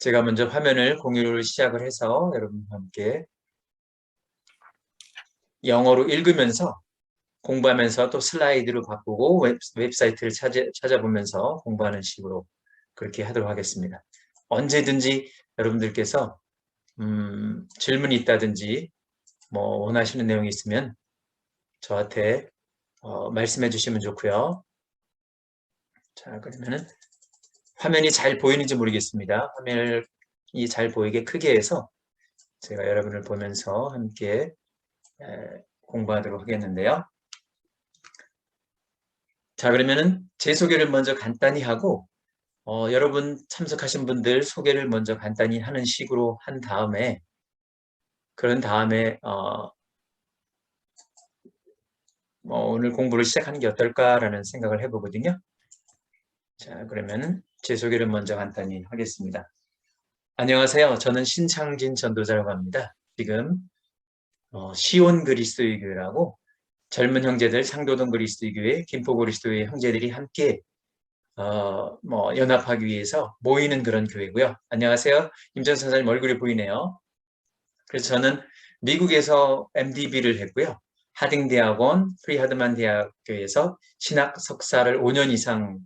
제가 먼저 화면을 공유를 시작을 해서 여러분과 함께 영어로 읽으면서 공부하면서 또 슬라이드로 바꾸고 웹사이트를 찾아보면서 공부하는 식으로 그렇게 하도록 하겠습니다. 언제든지 여러분들께서 질문이 있다든지 뭐 원하시는 내용이 있으면 저한테 말씀해 주시면 좋고요. 자, 그러면은 화면이 잘 보이는지 모르겠습니다. 화면이 잘 보이게 크게 해서 제가 여러분을 보면서 함께 공부하도록 하겠는데요. 자, 그러면은 제 소개를 먼저 간단히 하고 여러분 참석하신 분들 소개를 먼저 간단히 하는 식으로 한 다음에 그런 다음에 오늘 공부를 시작하는 게 어떨까라는 생각을 해보거든요. 자, 그러면은 제 소개를 먼저 간단히 하겠습니다. 안녕하세요. 저는 신창진 전도자라고 합니다. 지금 시온 그리스도의 교회라고 젊은 형제들 상도동 그리스도의 교회, 김포 그리스도의 형제들이 함께 연합하기 위해서 모이는 그런 교회고요. 안녕하세요. 임전 선생님 얼굴이 보이네요. 그래서 저는 미국에서 MDB를 했고요. 하딩 대학원, 프리하드만 대학교에서 신학 석사를 5년 이상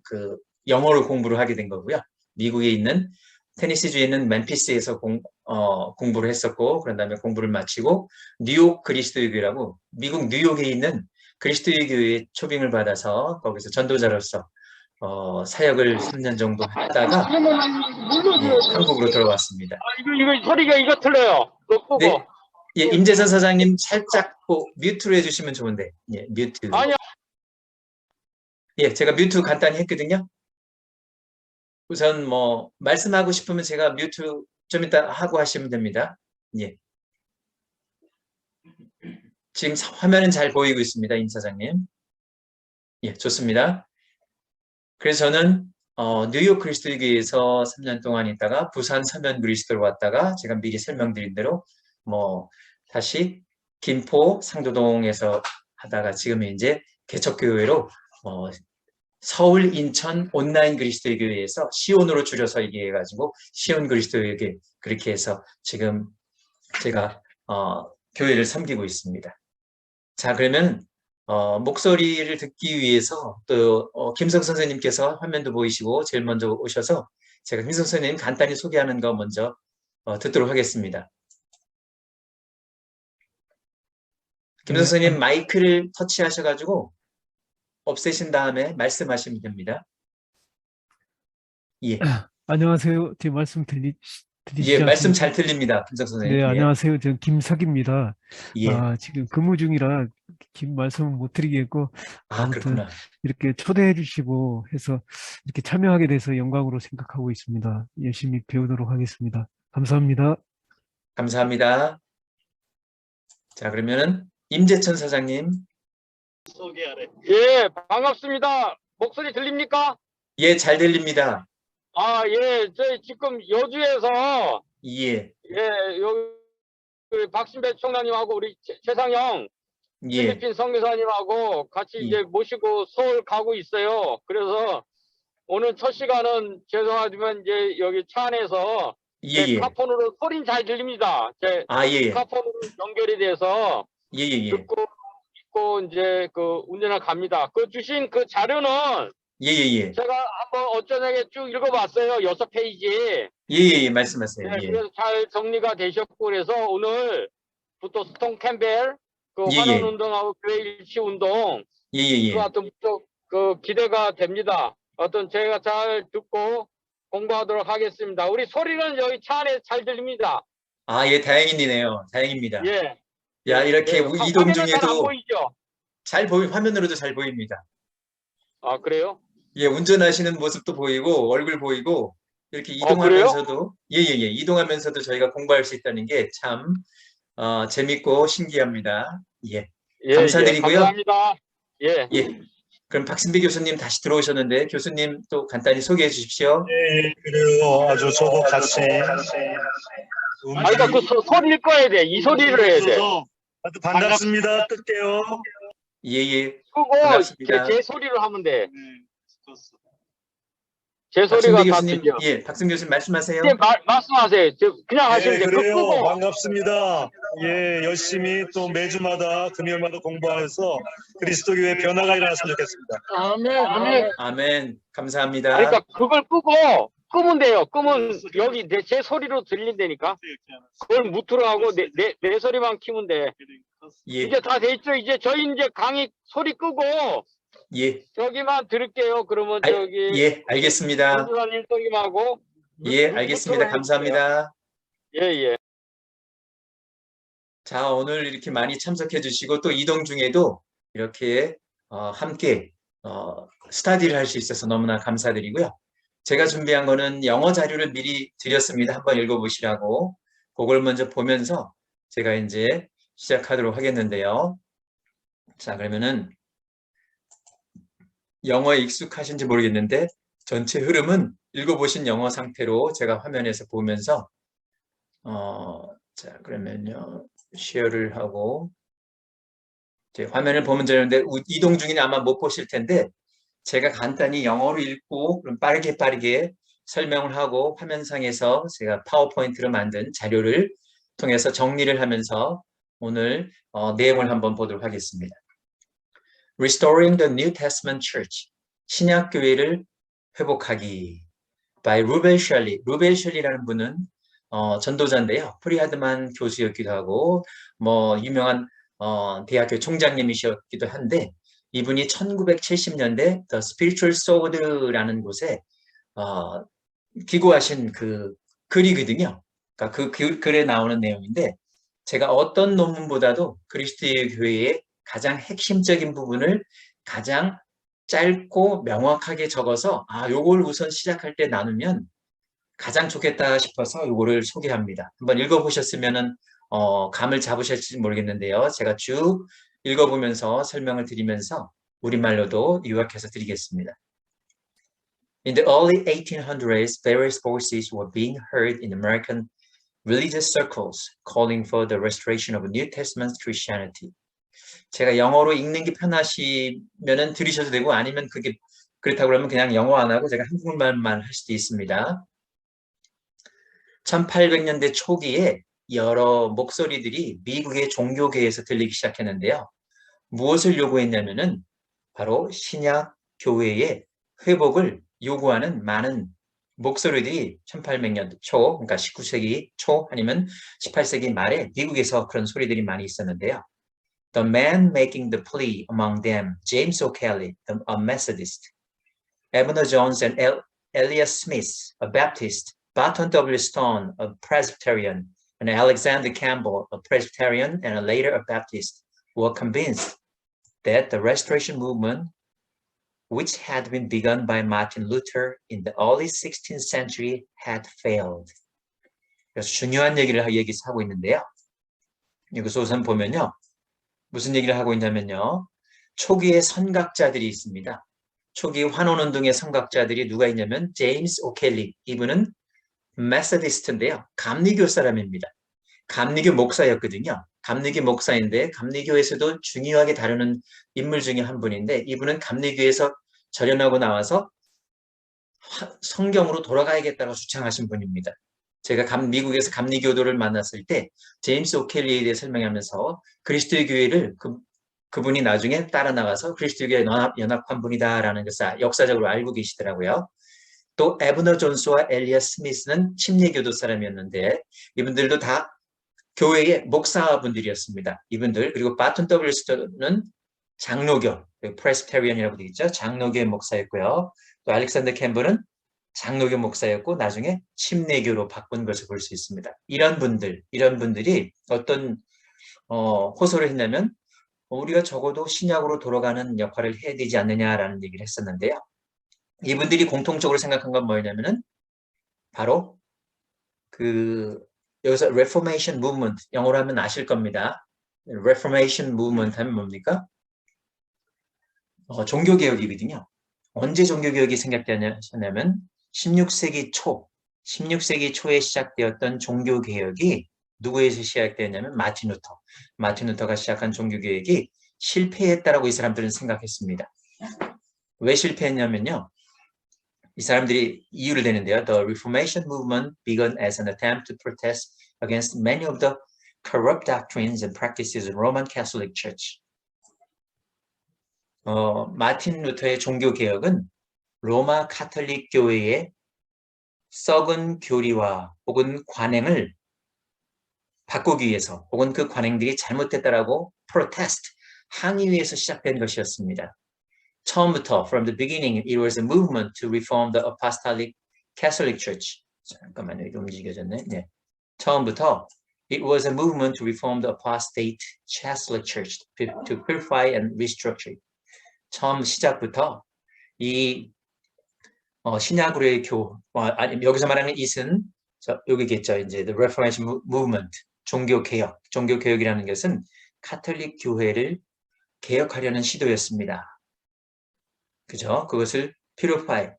영어로 공부를 하게 된 거고요. 미국에 있는 테니시주에 있는 멤피스에서 공부를 했었고, 그런 다음에 공부를 마치고 뉴욕 그리스도의 교회라고 미국 뉴욕에 있는 그리스도의 교회에 초빙을 받아서 거기서 전도자로서 사역을 3년 정도 했다가 한국으로 돌아왔습니다. 이거 소리가 틀려요. 끄고. 네, 예, 임재선 사장님 살짝 뮤트로 해주시면 좋은데, 예, 뮤트. 아니요. 예, 제가 뮤트 간단히 했거든요. 우선 말씀하고 싶으면 제가 뮤트 좀 이따 하고 하시면 됩니다. 예. 지금 화면은 잘 보이고 있습니다, 임 사장님. 예, 좋습니다. 그래서 저는 뉴욕 그리스도의 교회에서 3년 동안 있다가 부산 서면 그리스도로 왔다가 제가 미리 설명드린 대로 다시 김포 상도동에서 하다가 지금 이제 개척교회로 서울 인천 온라인 그리스도의 교회에서 시온으로 줄여서 얘기해가지고 시온 그리스도의 교회 그렇게 해서 지금 제가 교회를 섬기고 있습니다. 자, 그러면 목소리를 듣기 위해서 또 김성 선생님께서 화면도 보이시고 제일 먼저 오셔서 제가 김성 선생님 간단히 소개하는 거 먼저 듣도록 하겠습니다. 김성 선생님 마이크를 터치하셔가지고 없애신 다음에 말씀하시면 됩니다. 예. 안녕하세요. 제 말씀 들리시죠? 예, 말씀 잘 들립니다. 김성 선생님. 네, 예. 안녕하세요. 저는 김석입니다. 예. 지금 근무 중이라 긴 말씀은 못 드리겠고 아무튼 그렇구나. 이렇게 초대해 주시고 해서 이렇게 참여하게 돼서 영광으로 생각하고 있습니다. 열심히 배우도록 하겠습니다. 감사합니다. 감사합니다. 자, 그러면은 임재천 사장님. 소개하래. 예, 반갑습니다. 목소리 들립니까? 예, 잘 들립니다. 예, 저희 지금 여주에서 예. 여기 박신배 총장님하고 우리 최상영 예. 필리핀 선교사님하고 같이 이제 모시고 서울 가고 있어요. 그래서 오늘 첫 시간은 죄송하지만 이제 여기 차 안에서 제 카폰으로 소리는 잘 들립니다. 제 카폰으로 연결이 돼서 듣고 있고 이제 운전을 갑니다. 주신 자료는 제가 한번 어쩌냐게 쭉 읽어봤어요. 6페이지. 예, 말씀하세요. 네, 그래서 잘 정리가 되셨고 그래서 오늘부터 스톤 캠벨 환원 운동하고 교회 일치 운동 기대가 됩니다. 제가 잘 듣고 공부하도록 하겠습니다. 우리 소리는 여기 차 안에 잘 들립니다. 예, 다행이네요. 다행입니다. 예. 야, 이렇게 이동 중에도 잘 보이죠? 화면으로도 잘 보입니다. 그래요? 예, 운전하시는 모습도 보이고 얼굴 보이고 이렇게 이동하면서도 이동하면서도 저희가 공부할 수 있다는 게 참 재밌고 신기합니다. 예. 감사드리고요. 감사합니다. 예. 그럼 박신배 교수님 다시 들어오셨는데 교수님 또 간단히 소개해 주십시오. 네, 그래요. 아주 저도 같이. 그러니까 소리를 꺼야 돼. 이 소리를 해야 돼. 아주 반갑습니다. 뜰게요. 예. 끄고 제 소리를 하면 돼. 제 소리가 다 교수님, 들려. 예, 박승 교수님 말씀하세요. 네, 말씀하세요. 그냥 하시면 네, 돼요. 그래요. 끄고. 반갑습니다. 예, 열심히 또 매주마다 금요일마다 공부하면서 그리스도교회 변화가 일어났으면 좋겠습니다. 아멘. 아멘. 감사합니다. 그러니까 그걸 끄면 돼요. 끄면 여기 제 소리로 들린다니까. 그걸 무트로 하고 내 소리만 키면 돼. 예, 이제 다 돼 있죠. 이제 저희 이제 강의 소리 끄고 예, 저기만 들을게요. 그러면 예, 알겠습니다. 전두환 일동님하고 예, 알겠습니다. 감사합니다. 예. 자, 오늘 이렇게 많이 참석해 주시고 또 이동 중에도 이렇게 함께 스터디를 할 수 있어서 너무나 감사드리고요. 제가 준비한 거는 영어 자료를 미리 드렸습니다. 한번 읽어보시라고. 그걸 먼저 보면서 제가 이제 시작하도록 하겠는데요. 자, 그러면은 영어에 익숙하신지 모르겠는데 전체 흐름은 읽어보신 영어 상태로 제가 화면에서 보면서 자, 그러면요. 쉐어를 하고 이제 화면을 보면 되는데 이동 중이니 아마 못 보실 텐데 제가 간단히 영어로 읽고 그럼 빠르게 설명을 하고 화면상에서 제가 파워포인트로 만든 자료를 통해서 정리를 하면서 오늘 내용을 한번 보도록 하겠습니다. Restoring the New Testament Church, 신약교회를 회복하기 by 루벨 셜리. 루벨 셜리라는 분은 전도자인데요. 프리하드만 교수였기도 하고 뭐 유명한 대학교 총장님이셨기도 한데 이분이 1970년대 The Spiritual Sword라는 곳에 기고하신 그 글이거든요. 그러니까 그 글에 나오는 내용인데 제가 어떤 논문보다도 그리스도의 교회의 가장 핵심적인 부분을 가장 짧고 명확하게 적어서 요걸 우선 시작할 때 나누면 가장 좋겠다 싶어서 이거를 소개합니다. 한번 읽어보셨으면은 감을 잡으실지 모르겠는데요. 제가 쭉 읽어보면서 설명을 드리면서 우리말로도 요약해서 드리겠습니다. In the early 1800s, various voices were being heard in American religious circles calling for the restoration of New Testament Christianity. 제가 영어로 읽는 게 편하시면은 들으셔도 되고 아니면 그게 그렇다고 그러면 그냥 영어 안 하고 제가 한국말만 할 수도 있습니다. 1800년대 초기에 여러 목소리들이 미국의 종교계에서 들리기 시작했는데요. 무엇을 요구했냐면은 바로 신약 교회의 회복을 요구하는 많은 목소리들이 1800년대 초, 그러니까 19세기 초 아니면 18세기 말에 미국에서 그런 소리들이 많이 있었는데요. The man making the plea among them, James O'Kelly, a Methodist, Abner Jones and Elias Smith, a Baptist, Barton W. Stone, a Presbyterian, and Alexander Campbell, a Presbyterian and later a Baptist, were convinced that the Restoration movement, which had been begun by Martin Luther in the early 16th century, had failed. 그래서 중요한 얘기를 하고 있는데요. 여기서 우선 보면요. 무슨 얘기를 하고 있냐면요. 초기의 선각자들이 있습니다. 초기 환원운동의 선각자들이 누가 있냐면 제임스 오켈리, 이분은 메서디스트인데요. 감리교 사람입니다. 감리교 목사였거든요. 감리교 목사인데 감리교에서도 중요하게 다루는 인물 중에 한 분인데 이분은 감리교에서 절연하고 나와서 성경으로 돌아가야겠다고 주창하신 분입니다. 제가 미국에서 감리교도를 만났을 때 제임스 오켈리에 대해 설명하면서 그리스도의 교회를 그분이 나중에 따라 나가서 그리스도의 교회 연합한 분이다라는 것을 역사적으로 알고 계시더라고요. 또 에브너 존스와 엘리아스 스미스는 침례교도 사람이었는데 이분들도 다 교회의 목사분들이었습니다. 이분들 그리고 바튼 W. 스톤은 장로교, 프레스테리언이라고 되어 있죠. 장로교의 목사였고요. 또 알렉산더 캠블은 장로교 목사였고 나중에 침례교로 바꾼 것을 볼 수 있습니다. 이런 분들이 어떤 호소를 했냐면 우리가 적어도 신약으로 돌아가는 역할을 해야 되지 않느냐라는 얘기를 했었는데요. 이분들이 공통적으로 생각한 건 뭐냐면은 바로 여기서 Reformation Movement, 영어로 하면 아실 겁니다. Reformation Movement 하면 뭡니까? 종교개혁이거든요. 언제 종교개혁이 생각되냐면 16세기 초에 시작되었던 종교개혁이 누구에서 시작되었냐면 마틴 루터가 시작한 종교개혁이 실패했다라고 이 사람들은 생각했습니다. 왜 실패했냐면요. 이 사람들이 이유를 대는데요. The Reformation movement began as an attempt to protest against many of the corrupt doctrines and practices of Roman Catholic Church. 마틴 루터의 종교 개혁은 로마 카톨릭 교회의 썩은 교리와 혹은 관행을 바꾸기 위해서 혹은 그 관행들이 잘못됐다라고 protest, 항의 위해서 시작된 것이었습니다. 처음부터 from the beginning it was a movement to reform the apostolic Catholic Church. 잠깐만요. 이게 움직여졌네. 네. 처음부터 it was a movement to reform the apostate Catholic Church to purify and restructure it. 처음 시작부터 이 신약으로의 아니 여기서 말하는 it은 여기겠죠. 이제 the Reformation movement, 종교 개혁이라는 것은 카톨릭 교회를 개혁하려는 시도였습니다. 그죠? 그것을 purify,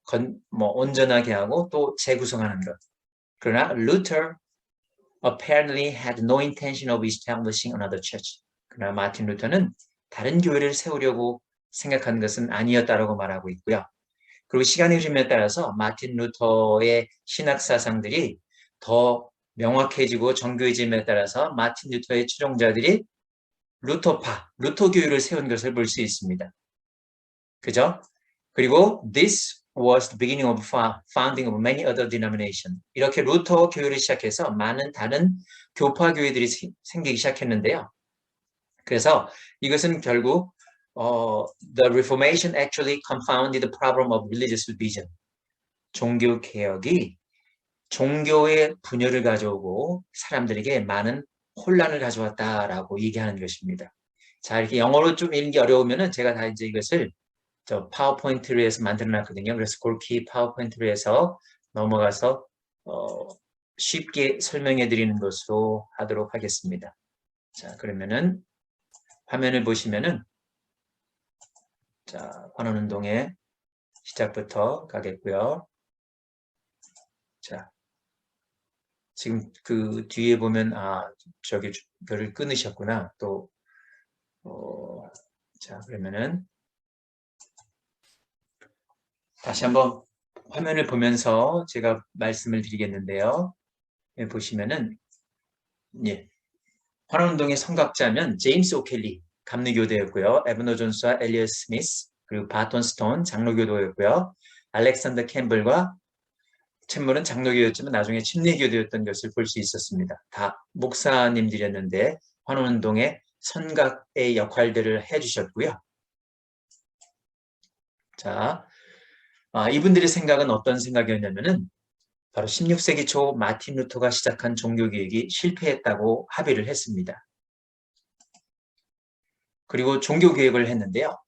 온전하게 하고 또 재구성하는 것. 그러나 Luther apparently had no intention of establishing another church. 그러나 마틴 루터는 다른 교회를 세우려고 생각한 것은 아니었다라고 말하고 있고요. 그리고 시간의 흐름에 따라서 마틴 루터의 신학 사상들이 더 명확해지고 정교해짐에 따라서 마틴 루터의 추종자들이 루터파, 루터교회를 세운 것을 볼 수 있습니다. 그죠? 그리고 this was the beginning of founding of many other denominations. 이렇게 루터 교회를 시작해서 많은 다른 교파 교회들이 생기기 시작했는데요. 그래서 이것은 결국 the Reformation actually confounded the problem of religious division. 종교 개혁이 종교의 분열을 가져오고 사람들에게 많은 혼란을 가져왔다라고 얘기하는 것입니다. 자, 이렇게 영어로 좀 읽기 어려우면은 제가 다 이제 이것을 저 파워포인트로 해서 만들어 놨거든요. 그래서 그렇게 파워포인트로 해서 넘어가서 쉽게 설명해 드리는 것으로 하도록 하겠습니다. 자, 그러면은 화면을 보시면은 자, 환원운동의 시작부터 가겠고요. 자, 지금 그 뒤에 보면 저기 별을 끊으셨구나. 또 자, 그러면은 다시 한번 화면을 보면서 제가 말씀을 드리겠는데요. 여기 보시면은 예, 환원운동의 성각자면 제임스 오켈리 감리교도였고요. 에브너 존스와 엘리엇 스미스 그리고 바톤 스톤 장로교도였고요. 알렉산더 캠블과 챔버는 장로교였지만 나중에 침례교도였던 것을 볼 수 있었습니다. 다 목사님들이었는데 환원운동의 선각의 역할들을 해주셨고요. 자, 이분들의 생각은 어떤 생각이었냐면은 바로 16세기 초 마틴 루터가 시작한 종교개혁이 실패했다고 합의를 했습니다. 그리고 종교개혁을 했는데요.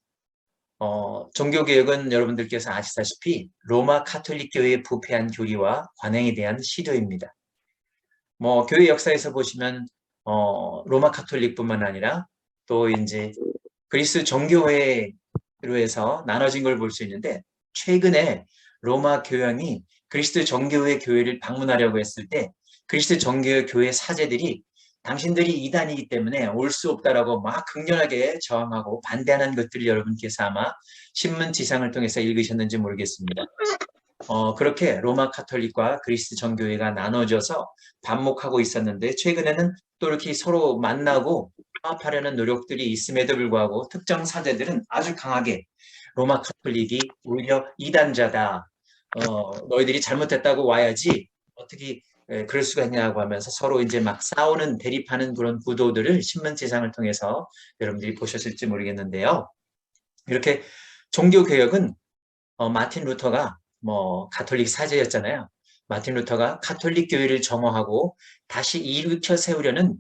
종교개혁은 여러분들께서 아시다시피 로마 카톨릭 교회의 부패한 교리와 관행에 대한 시도입니다. 교회 역사에서 보시면 로마 카톨릭뿐만 아니라 또 이제 그리스 정교회로 해서 나눠진 걸 볼 수 있는데 최근에 로마 교황이 그리스도 정교회 교회를 방문하려고 했을 때 그리스도 정교회 교회 사제들이 당신들이 이단이기 때문에 올 수 없다라고 막 극렬하게 저항하고 반대하는 것들을 여러분께서 아마 신문 지상을 통해서 읽으셨는지 모르겠습니다. 그렇게 로마 카톨릭과 그리스도 정교회가 나눠져서 반목하고 있었는데 최근에는 또 이렇게 서로 만나고 화합하려는 노력들이 있음에도 불구하고 특정 사제들은 아주 강하게 로마 카톨릭이 오히려 이단자다. 너희들이 잘못했다고 와야지 어떻게 그럴 수가 있냐고 하면서 서로 이제 막 싸우는 대립하는 그런 구도들을 신문지상을 통해서 여러분들이 보셨을지 모르겠는데요. 이렇게 종교개혁은 마틴 루터가 가톨릭 사제였잖아요. 마틴 루터가 가톨릭 교회를 정화하고 다시 일으켜 세우려는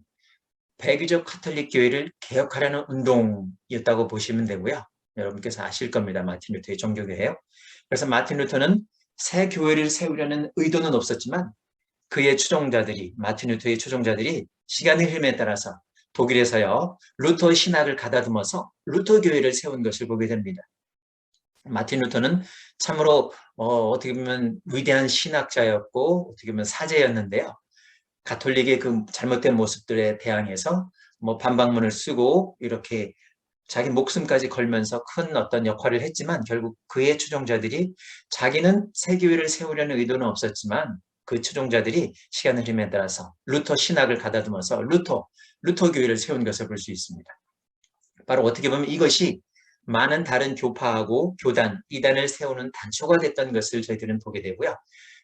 배교적 가톨릭 교회를 개혁하려는 운동이었다고 보시면 되고요. 여러분께서 아실 겁니다. 마틴 루터의 종교개혁. 그래서 마틴 루터는 새 교회를 세우려는 의도는 없었지만 그의 추종자들이 마틴 루터의 추종자들이 시간의 흐름에 따라서 독일에서요. 루터 신학을 가다듬어서 루터 교회를 세운 것을 보게 됩니다. 마틴 루터는 참으로 어떻게 보면 위대한 신학자였고 어떻게 보면 사제였는데요. 가톨릭의 그 잘못된 모습들에 대항해서 반박문을 쓰고 이렇게 자기 목숨까지 걸면서 큰 어떤 역할을 했지만 결국 그의 추종자들이 자기는 새 교회를 세우려는 의도는 없었지만 그 추종자들이 시간의 흐름에 따라서 루터 신학을 가다듬어서 루터 교회를 세운 것을 볼 수 있습니다. 바로 어떻게 보면 이것이 많은 다른 교파하고 교단, 이단을 세우는 단초가 됐던 것을 저희들은 보게 되고요.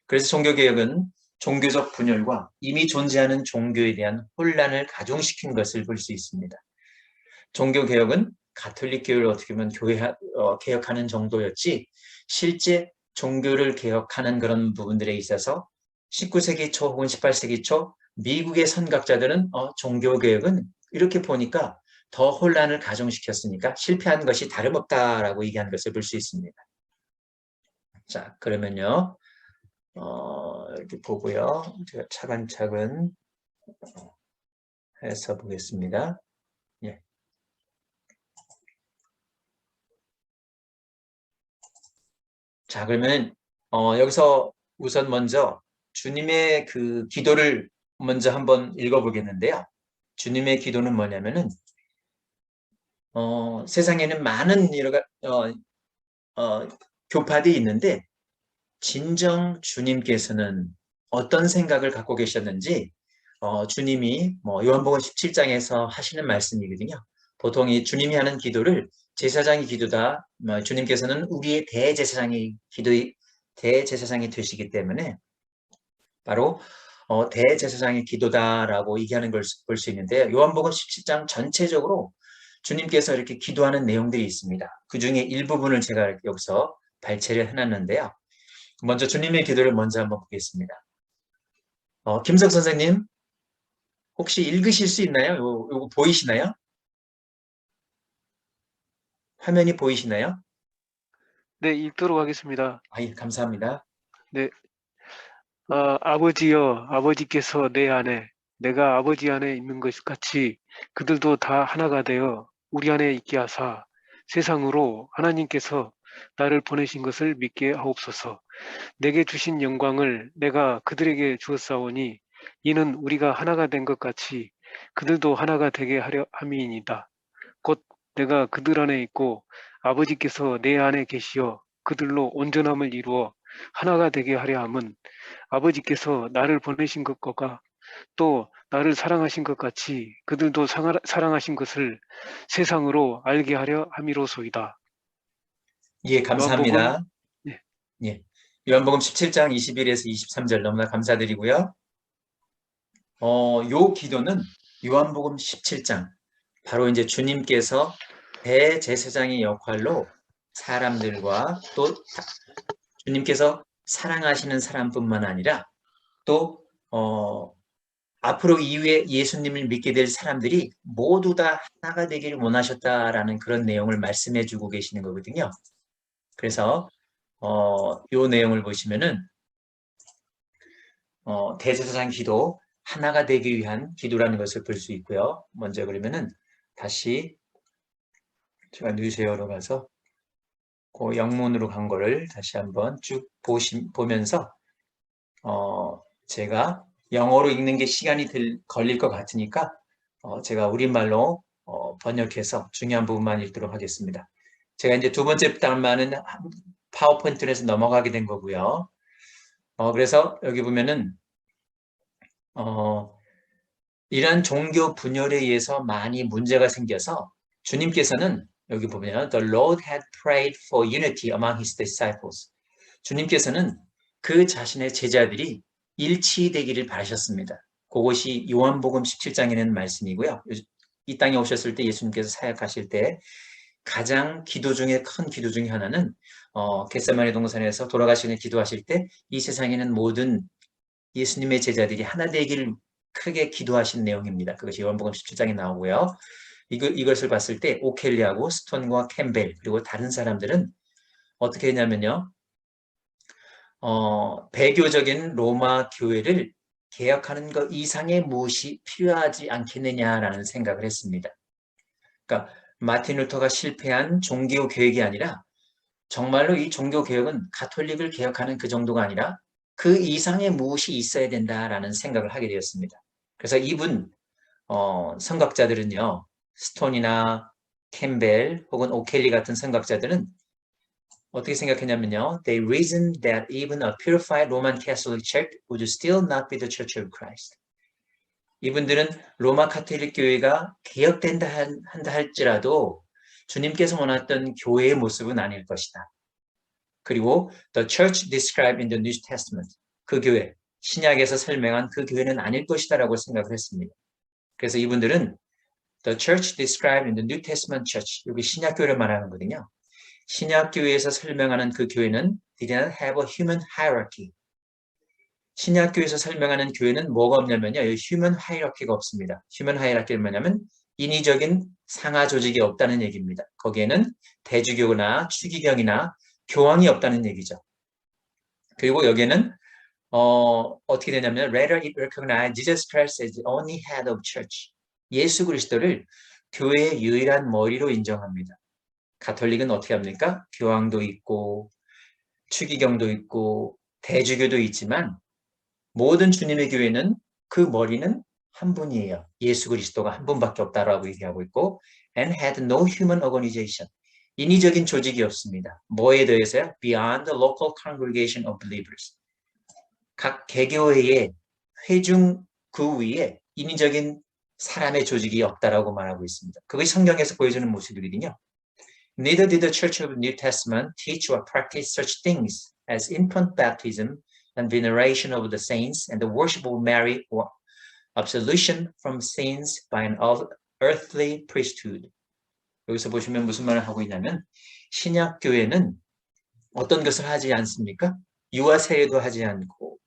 그래서 종교개혁은 종교적 분열과 이미 존재하는 종교에 대한 혼란을 가중시킨 것을 볼 수 있습니다. 종교개혁은 가톨릭 교회를 어떻게 보면 개혁하는 정도였지 실제 종교를 개혁하는 그런 부분들에 있어서 19세기 초 혹은 18세기 초 미국의 선각자들은 종교개혁은 이렇게 보니까 더 혼란을 가중시켰으니까 실패한 것이 다름없다라고 얘기한 것을 볼 수 있습니다. 자, 그러면요. 이렇게 보고요. 제가 차근차근 해서 보겠습니다. 예. 자, 그러면 여기서 우선 먼저 주님의 그 기도를 먼저 한번 읽어보겠는데요. 주님의 기도는 뭐냐면은 세상에는 많은 교파들이 있는데 진정 주님께서는 어떤 생각을 갖고 계셨는지 주님이 요한복음 17장에서 하시는 말씀이거든요. 보통 이 주님이 하는 기도를 제사장의 기도다. 주님께서는 우리의 대제사장이 되시기 때문에 바로 대제사장의 기도다라고 얘기하는 걸 볼 수 있는데 요한복음 17장 전체적으로 주님께서 이렇게 기도하는 내용들이 있습니다. 그 중에 일부분을 제가 여기서 발췌를 해놨는데요. 먼저 주님의 기도를 먼저 한번 보겠습니다. 김석 선생님, 혹시 읽으실 수 있나요? 요거 보이시나요? 화면이 보이시나요? 네, 읽도록 하겠습니다. 예, 감사합니다. 네, 아버지여, 아버지께서 내 안에, 내가 아버지 안에 있는 것 같이 그들도 다 하나가 되어 우리 안에 있게 하사 세상으로 하나님께서 나를 보내신 것을 믿게 하옵소서. 내게 주신 영광을 내가 그들에게 주었사오니 이는 우리가 하나가 된 것 같이 그들도 하나가 되게 하려 함이니이다. 곧 내가 그들 안에 있고 아버지께서 내 안에 계시어 그들로 온전함을 이루어 하나가 되게 하려 함은 아버지께서 나를 보내신 것과 또 나를 사랑하신 것 같이 그들도 사랑하신 것을 세상으로 알게 하려 함이로소이다. 예, 감사합니다. 네. 예. 요한복음 17장 21에서 23절 너무나 감사드리고요. 요 기도는 요한복음 17장 바로 이제 주님께서 대제사장의 역할로 사람들과 또 주님께서 사랑하시는 사람뿐만 아니라 또 앞으로 이후에 예수님을 믿게 될 사람들이 모두 다 하나가 되기를 원하셨다라는 그런 내용을 말씀해 주고 계시는 거거든요. 그래서 요 내용을 보시면은 대제사장 기도 하나가 되기 위한 기도라는 것을 볼 수 있고요. 먼저 그러면은 다시 제가 뉴세어로 가서 그 영문으로 간 거를 다시 한번 쭉 보면서 제가 영어로 읽는 게 시간이 걸릴 것 같으니까 제가 우리말로 번역해서 중요한 부분만 읽도록 하겠습니다. 제가 이제 두 번째 단만은 파워포인트로 해서 넘어가게 된 거고요. 그래서 여기 보면은 이런 종교 분열에 의해서 많이 문제가 생겨서 주님께서는 여기 보면 The Lord had prayed for unity among his disciples. 주님께서는 그 자신의 제자들이 일치되기를 바라셨습니다. 그것이 요한복음 17장에는 말씀이고요. 이 땅에 오셨을 때 예수님께서 사역하실 때 가장 기도 중에 큰 기도 중에 하나는 겟세마네 동산에서 돌아가시는 기도하실 때 이 세상에는 모든 예수님의 제자들이 하나 되기를 크게 기도하신 내용입니다. 그것이 요한복음 17장에 나오고요. 이것을 봤을 때 오켈리하고 스톤과 캠벨 그리고 다른 사람들은 어떻게 했냐면요. 배교적인 로마 교회를 개혁하는 것 이상의 무엇이 필요하지 않겠느냐라는 생각을 했습니다. 그러니까 마틴 루터가 실패한 종교 개혁이 아니라 정말로 이 종교 개혁은 가톨릭을 개혁하는 그 정도가 아니라 그 이상의 무엇이 있어야 된다라는 생각을 하게 되었습니다. 그래서 이분 선각자들은요. 스톤이나 캠벨 혹은 오켈리 같은 선각자들은 어떻게 생각했냐면요. They reasoned that even a purified Roman Catholic Church would still not be the Church of Christ. 이분들은 로마 카톨릭 교회가 개혁된다 한다 할지라도 주님께서 원했던 교회의 모습은 아닐 것이다. 그리고 the church described in the New Testament, 그 교회, 신약에서 설명한 그 교회는 아닐 것이다라고 생각을 했습니다. 그래서 이분들은 the church described in the New Testament church, 여기 신약 교회를 말하는 거거든요. 신약 교회에서 설명하는 그 교회는 did not have a human hierarchy. 신약 교회에서 설명하는 교회는 뭐가 없냐면요. human hierarchy가 없습니다. human hierarchy는 뭐냐면 인위적인 상하 조직이 없다는 얘기입니다. 거기에는 대주교나 추기경이나 교황이 없다는 얘기죠. 그리고 여기에는 어떻게 되냐면 rather it recognized Jesus Christ as the only head of church. 예수 그리스도를 교회의 유일한 머리로 인정합니다. 가톨릭은 어떻게 합니까? 교황도 있고 추기경도 있고 대주교도 있지만 모든 주님의 교회는 그 머리는 한 분이에요. 예수 그리스도가 한 분밖에 없다라고 얘기하고 있고 and had no human organization. 인위적인 조직이 없습니다. 뭐에 대해서요? Beyond the local congregation of believers. 각 개교회의 회중 그 위에 인위적인 사람의 조직이 없다라고 말하고 있습니다. 그것이 성경에서 보여주는 모습이거든요. Neither did the Church of the New Testament teach or practice such things as infant baptism and veneration of the saints and the worship of Mary or absolution from sins by an earthly priesthood. 여기서 보시면 무슨 말을 하고 있냐면 신약교회는 어떤 것을 하지 않습니까? 유아세례도 하지 않고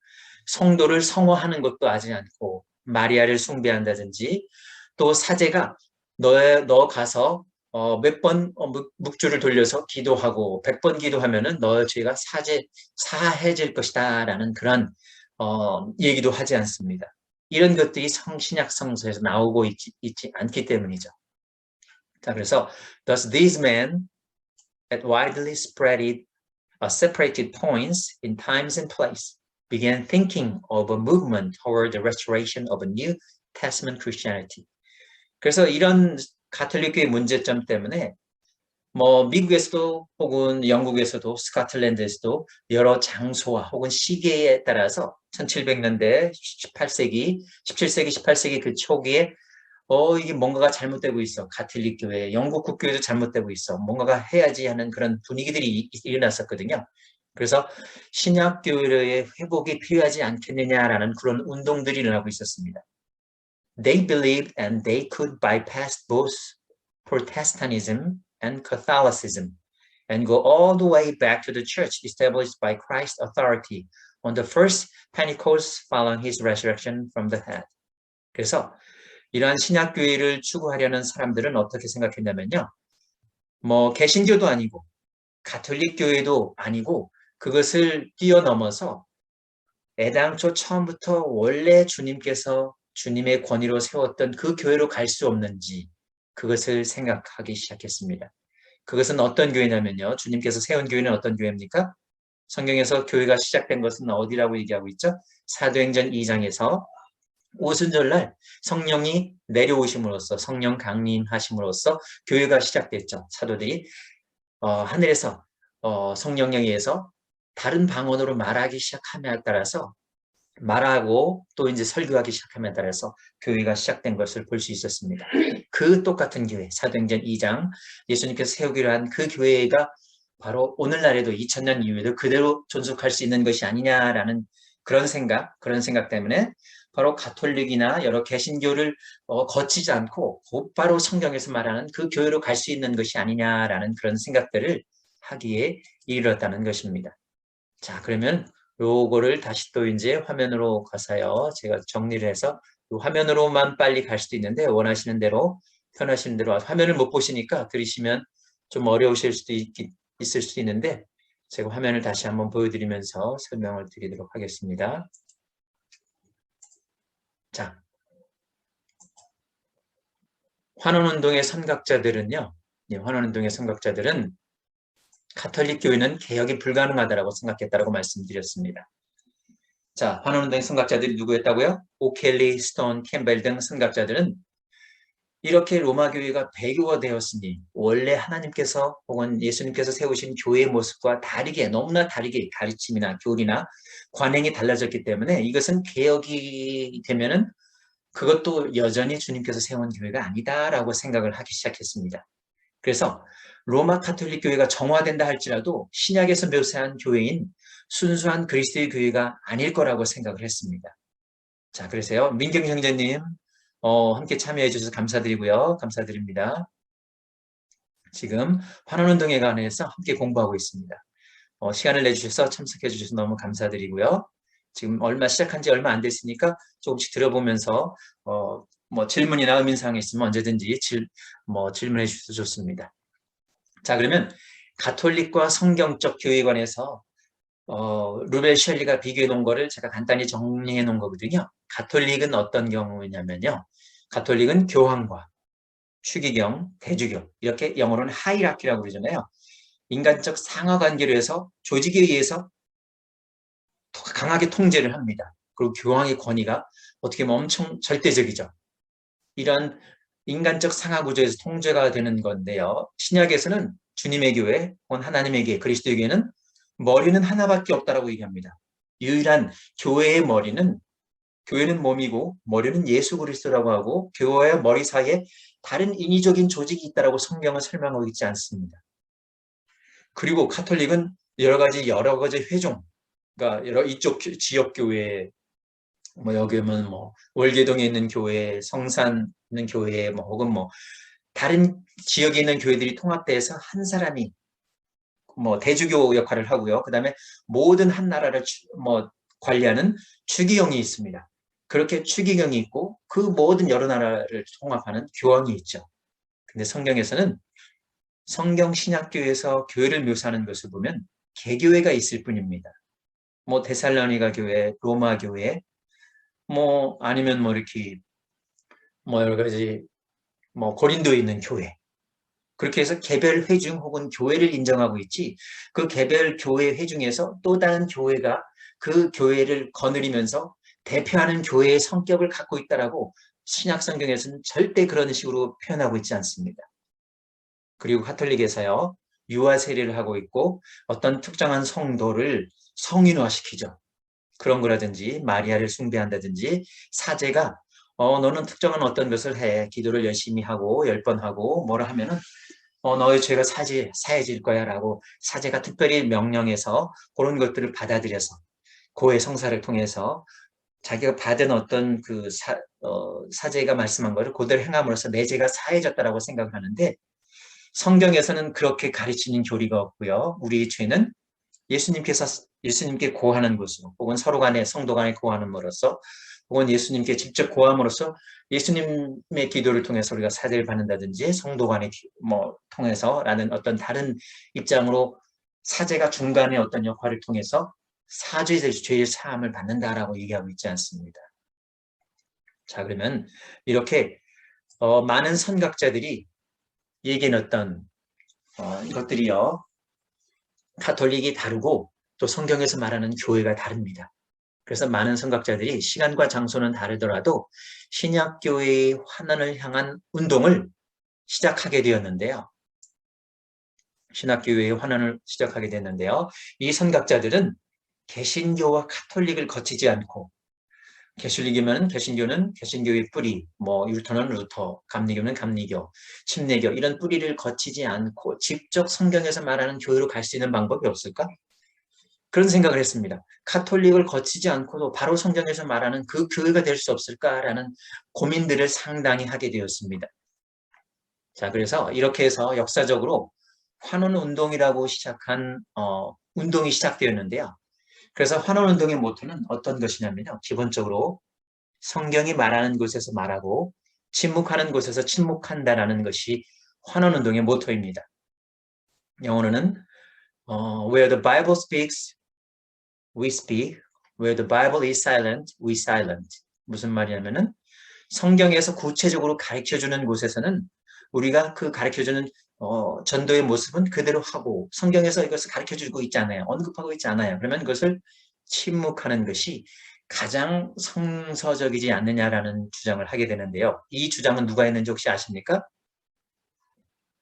성도를 성화하는 것도 하지 않고 마리아를 숭배한다든지 또 사제가 너 가서 몇 번 묵주를 돌려서 기도하고 100번 기도하면은 너의 죄가 사해질 것이다 라는 그런 얘기도 하지 않습니다. 이런 것들이 신약 성서에서 나오고 있지 않기 때문이죠. 자, 그래서 thus these men at widely separated points in times and place began thinking of a movement toward the restoration of a New Testament Christianity. 그래서 이런 가톨릭교의 문제점 때문에 미국에서도 혹은 영국에서도 스코틀랜드에서도 여러 장소와 혹은 시기에 따라서 1700년대, 17세기, 18세기 그 초기에 이게 뭔가가 잘못되고 있어. 가톨릭 교회, 영국 국교회도 잘못되고 있어. 뭔가가 해야지 하는 그런 분위기들이 일어났었거든요. 그래서 신약 교회의 회복이 필요하지 않겠느냐라는 그런 운동들이 일어나고 있었습니다. They believed and they could bypass both Protestantism and Catholicism and go all the way back to the church established by Christ's authority on the first Pentecost following his resurrection from the dead. 그래서 이러한 신약교회를 추구하려는 사람들은 어떻게 생각했냐면요. 개신교도 아니고 가톨릭 교회도 아니고 그것을 뛰어넘어서 애당초 처음부터 원래 주님께서 주님의 권위로 세웠던 그 교회로 갈 수 없는지 그것을 생각하기 시작했습니다. 그것은 어떤 교회냐면요. 주님께서 세운 교회는 어떤 교회입니까? 성경에서 교회가 시작된 것은 어디라고 얘기하고 있죠? 사도행전 2장에서 오순절날 성령이 내려오심으로써 성령 강림하심으로써 교회가 시작됐죠. 사도들이 하늘에서 성령에 의해서 다른 방언으로 말하기 시작함에 따라서 말하고 또 이제 설교하기 시작함에 따라서 교회가 시작된 것을 볼 수 있었습니다. 그 똑같은 교회, 사도행전 2장 예수님께서 세우기로 한 그 교회가 바로 오늘날에도 2000년 이후에도 그대로 존속할 수 있는 것이 아니냐라는 그런 생각 때문에 바로 가톨릭이나 여러 개신교를 거치지 않고 곧바로 성경에서 말하는 그 교회로 갈 수 있는 것이 아니냐라는 그런 생각들을 하기에 이르렀다는 것입니다. 자, 그러면 요거를 다시 또 이제 화면으로 가서요. 제가 정리를 해서 요 화면으로만 빨리 갈 수도 있는데 원하시는 대로 편하시는 대로 화면을 못 보시니까 들으시면 좀 어려우실 수도 있을 수도 있는데 제가 화면을 다시 한번 보여드리면서 설명을 드리도록 하겠습니다. 자, 환원운동의 선각자들은요. 환원운동의 선각자들은 가톨릭 교회는 개혁이 불가능하다고 생각했다고 말씀드렸습니다. 자, 환원운동의 선각자들이 누구였다고요? 오켈리, 스톤, 캠벨 등 선각자들은 이렇게 로마 교회가 배교가 되었으니 원래 하나님께서 혹은 예수님께서 세우신 교회의 모습과 다르게, 너무나 다르게 가르침이나 교리나 관행이 달라졌기 때문에 이것은 개혁이 되면은 그것도 여전히 주님께서 세운 교회가 아니다라고 생각을 하기 시작했습니다. 그래서 로마 가톨릭 교회가 정화된다 할지라도 신약에서 묘사한 교회인 순수한 그리스도의 교회가 아닐 거라고 생각을 했습니다. 자, 그래서요, 민경 형제님 함께 참여해 주셔서 감사드리고요. 감사드립니다. 지금 환원운동에 관해서 함께 공부하고 있습니다. 시간을 내주셔서 참석해 주셔서 너무 감사드리고요. 지금 시작한 지 얼마 안 됐으니까 조금씩 들어보면서 뭐 질문이나 의문사항이 있으면 언제든지 질문해 주셔도 좋습니다. 자, 그러면 가톨릭과 성경적 교회에 관해서 루벨 셜리가 비교해 놓은 거를 제가 간단히 정리해 놓은 거거든요. 가톨릭은 어떤 경우냐면요. 가톨릭은 교황과 추기경, 대주교, 이렇게 영어로는 하이라키라고 그러잖아요. 인간적 상하관계로 해서 조직에 의해서 강하게 통제를 합니다. 그리고 교황의 권위가 어떻게 보면 엄청 절대적이죠. 이런 인간적 상하구조에서 통제가 되는 건데요. 신약에서는 주님의 교회, 혹은 하나님의 교회, 그리스도의 교회는 머리는 하나밖에 없다라고 얘기합니다. 유일한 교회의 머리는, 교회는 몸이고 머리는 예수 그리스도라고 하고 교회와 머리 사이에 다른 인위적인 조직이 있다라고 성경은 설명하고 있지 않습니다. 그리고 가톨릭은 여러 가지 회종, 그러니까 이쪽 지역 교회, 여기 오면 월계동에 있는 교회, 성산 있는 교회, 혹은 다른 지역에 있는 교회들이 통합돼서 한 사람이 대주교 역할을 하고요. 그 다음에 모든 한 나라를 관리하는 추기경이 있습니다. 그렇게 추기경이 있고 그 모든 여러 나라를 통합하는 교황이 있죠. 근데 성경에서는 성경 신약교회에서 교회를 묘사하는 것을 보면 개교회가 있을 뿐입니다. 데살로니가 교회, 로마 교회, 아니면 이렇게 여러 가지 고린도에 있는 교회, 그렇게 해서 개별 회중 혹은 교회를 인정하고 있지, 그 개별 교회 회중에서 또 다른 교회가 그 교회를 거느리면서 대표하는 교회의 성격을 갖고 있다라고 신약 성경에서는 절대 그런 식으로 표현하고 있지 않습니다. 그리고 가톨릭에서요, 유아 세례를 하고 있고 어떤 특정한 성도를 성인화시키죠. 그런 거라든지 마리아를 숭배한다든지 사제가 너는 특정한 어떤 것을 해, 기도를 열심히 하고 10번 하고 뭐라 하면은 너의 죄가 사해질 거야 라고 사제가 특별히 명령해서 그런 것들을 받아들여서 고해 성사를 통해서 자기가 받은 어떤 사제가 말씀한 것을 그대로 행함으로써 내 죄가 사해졌다라고 생각을 하는데, 성경에서는 그렇게 가르치는 교리가 없고요. 우리의 죄는 예수님께 고하는 것으로, 혹은 서로 간에 성도 간에 고함으로써, 혹은 예수님께 직접 고함으로써 예수님의 기도를 통해서 우리가 사죄를 받는다든지 성도 간에 통해서라는 어떤 다른 입장으로 사제가 중간에 어떤 역할을 통해서 죄의 사함을 받는다라고 얘기하고 있지 않습니다. 자, 그러면 이렇게 많은 선각자들이 얘기했던 이것들이요, 가톨릭이 다르고 또 성경에서 말하는 교회가 다릅니다. 그래서 많은 선각자들이 시간과 장소는 다르더라도 신약교회의 환원을 향한 운동을 시작하게 되었는데요. 신약교회의 환원을 시작하게 됐는데요. 이 선각자들은 개신교와 가톨릭을 거치지 않고, 개신교는 개신교의 뿌리, 율터는 루터, 감리교는 감리교, 침례교, 이런 뿌리를 거치지 않고 직접 성경에서 말하는 교회로 갈 수 있는 방법이 없을까? 그런 생각을 했습니다. 가톨릭을 거치지 않고도 바로 성경에서 말하는 그 교회가 될 수 없을까라는 고민들을 상당히 하게 되었습니다. 자, 그래서 이렇게 해서 역사적으로 환원운동이라고 시작한 운동이 시작되었는데요. 그래서 환원운동의 모토는 어떤 것이냐면요. 기본적으로 성경이 말하는 곳에서 말하고 침묵하는 곳에서 침묵한다라는 것이 환원운동의 모토입니다. 영어로는 Where the Bible speaks, we speak. Where the Bible is silent, we silent. 무슨 말이냐면은 성경에서 구체적으로 가르쳐주는 곳에서는 우리가 그 가르쳐주는 전도의 모습은 그대로 하고, 성경에서 이것을 가르쳐주고 있지 않아요. 언급하고 있지 않아요. 그러면 그것을 침묵하는 것이 가장 성서적이지 않느냐라는 주장을 하게 되는데요. 이 주장은 누가 했는지 혹시 아십니까?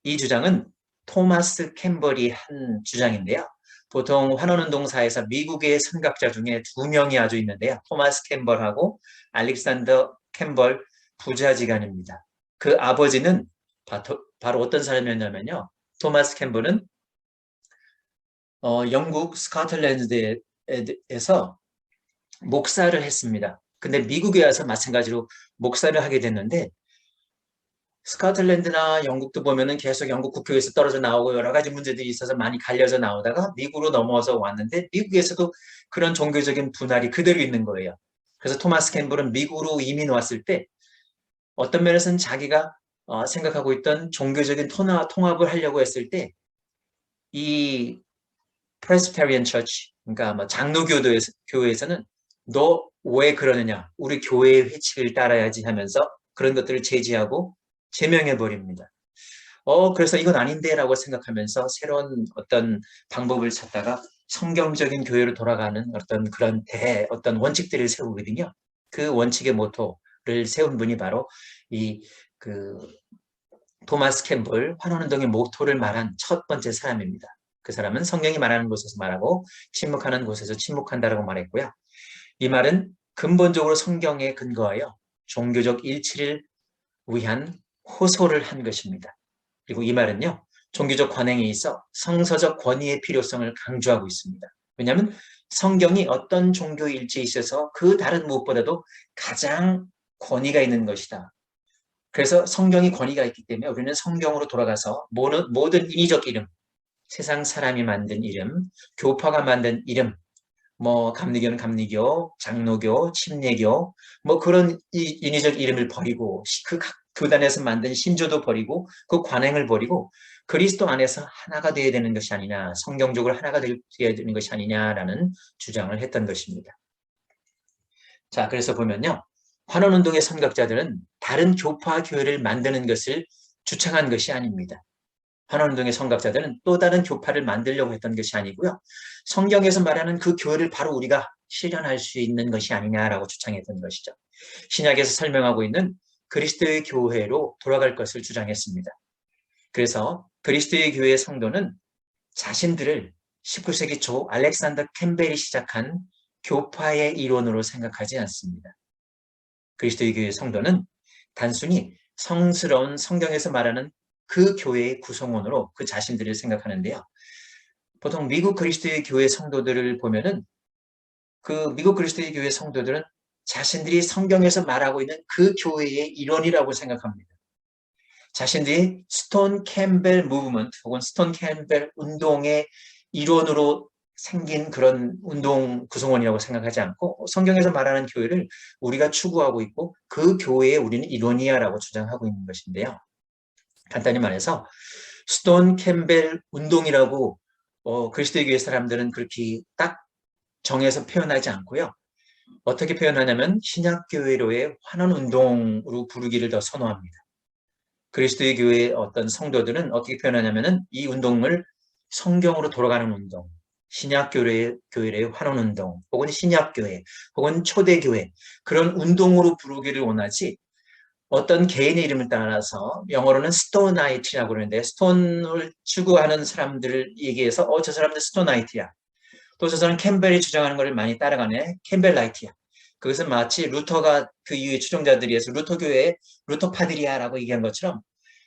이 주장은 토마스 캠벌이 한 주장인데요. 보통 환원운동사에서 미국의 선각자 중에 두 명이 아주 있는데요. 토마스 캠벌하고 알렉산더 캠벌 부자지간입니다. 그 아버지는 바로 어떤 사람이었냐면요. 토마스 캠벌은 영국 스코틀랜드에서 목사를 했습니다. 근데 미국에 와서 마찬가지로 목사를 하게 됐는데 스코틀랜드나 영국도 보면은 계속 영국 국교에서 떨어져 나오고 여러 가지 문제들이 있어서 많이 갈려져 나오다가 미국으로 넘어와서 왔는데 미국에서도 그런 종교적인 분할이 그대로 있는 거예요. 그래서 토마스 캠벌은 미국으로 이민 왔을 때 어떤 면에서는 자기가 생각하고 있던 종교적인 통합을 하려고 했을 때 이 프레스비테리안 처치, 그러니까 뭐 장로교회에서는 너 왜 그러느냐, 우리 교회의 회칙을 따라야지 하면서 그런 것들을 제지하고 제명해 버립니다. 그래서 이건 아닌데 라고 생각하면서 새로운 어떤 방법을 찾다가 성경적인 교회로 돌아가는 어떤 원칙들을 세우거든요. 그 원칙의 모토를 세운 분이 바로 토마스 캠벌 환원운동의 모토를 말한 첫 번째 사람입니다. 그 사람은 성경이 말하는 곳에서 말하고 침묵하는 곳에서 침묵한다라고 말했고요. 이 말은 근본적으로 성경에 근거하여 종교적 일치를 위한 호소를 한 것입니다. 그리고 이 말은요, 종교적 관행에 있어 성서적 권위의 필요성을 강조하고 있습니다. 왜냐하면 성경이 어떤 종교 일치에 있어서 그 다른 무엇보다도 가장 권위가 있는 것이다. 그래서 성경이 권위가 있기 때문에 우리는 성경으로 돌아가서 모든 인위적 이름, 세상 사람이 만든 이름, 교파가 만든 이름, 뭐 감리교는 감리교, 장로교, 침례교, 뭐 그런 인위적 이름을 버리고 그 각 교단에서 만든 신조도 버리고 그 관행을 버리고 그리스도 안에서 하나가 되어야 되는 것이 아니냐, 성경적으로 하나가 되어야 되는 것이 아니냐라는 주장을 했던 것입니다. 자, 그래서 보면요. 환원운동의 선각자들은 다른 교파 교회를 만드는 것을 주창한 것이 아닙니다. 환원운동의 선각자들은 또 다른 교파를 만들려고 했던 것이 아니고요. 성경에서 말하는 그 교회를 바로 우리가 실현할 수 있는 것이 아니냐라고 주장했던 것이죠. 신약에서 설명하고 있는 그리스도의 교회로 돌아갈 것을 주장했습니다. 그래서 그리스도의 교회의 성도는 자신들을 19세기 초 알렉산더 캠벨이 시작한 교파의 일원으로 생각하지 않습니다. 그리스도의 교회의 성도는 단순히 성스러운 성경에서 말하는 그 교회의 구성원으로 그 자신들을 생각하는데요. 보통 미국 그리스도의 교회 성도들을 보면은 그 미국 그리스도의 교회 성도들은 자신들이 성경에서 말하고 있는 그 교회의 일원이라고 생각합니다. 자신들이 스톤 캠벨 무브먼트 혹은 스톤 캠벨 운동의 일원으로 생긴 그런 운동 구성원이라고 생각하지 않고 성경에서 말하는 교회를 우리가 추구하고 있고 그 교회에 우리는 일원이야라고 주장하고 있는 것인데요. 간단히 말해서 스톤 캠벨 운동이라고 그리스도의 교회 사람들은 그렇게 딱 정해서 표현하지 않고요. 어떻게 표현하냐면 신약교회로의 환원운동으로 부르기를 더 선호합니다. 그리스도의 교회의 어떤 성도들은 어떻게 표현하냐면은 이 운동을 성경으로 돌아가는 운동, 신약교회의 환원운동, 혹은 신약교회, 혹은 초대교회 그런 운동으로 부르기를 원하지 어떤 개인의 이름을 따라서 영어로는 스토나이트라고 그러는데 스톤을 추구하는 사람들을 얘기해서 저 사람들 스토나이트야. 또 저 사람 캠벨이 주장하는 것을 많이 따라가네. 캠벨라이트야. 그것은 마치 루터가 그 이후의 추종자들이어서 루터교회의 루터파들이야라고 얘기한 것처럼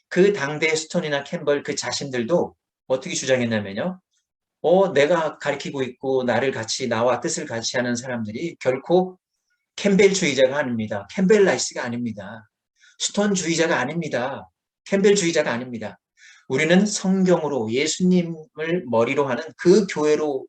그 당대의 스톤이나 캠벨 그 자신들도 어떻게 주장했냐면요. 내가 가리키고 있고 나와 뜻을 같이 하는 사람들이 결코 캠벨주의자가 아닙니다. 캠벨라이스가 아닙니다. 스톤주의자가 아닙니다. 캠벨주의자가 아닙니다. 우리는 성경으로 예수님을 머리로 하는 그 교회로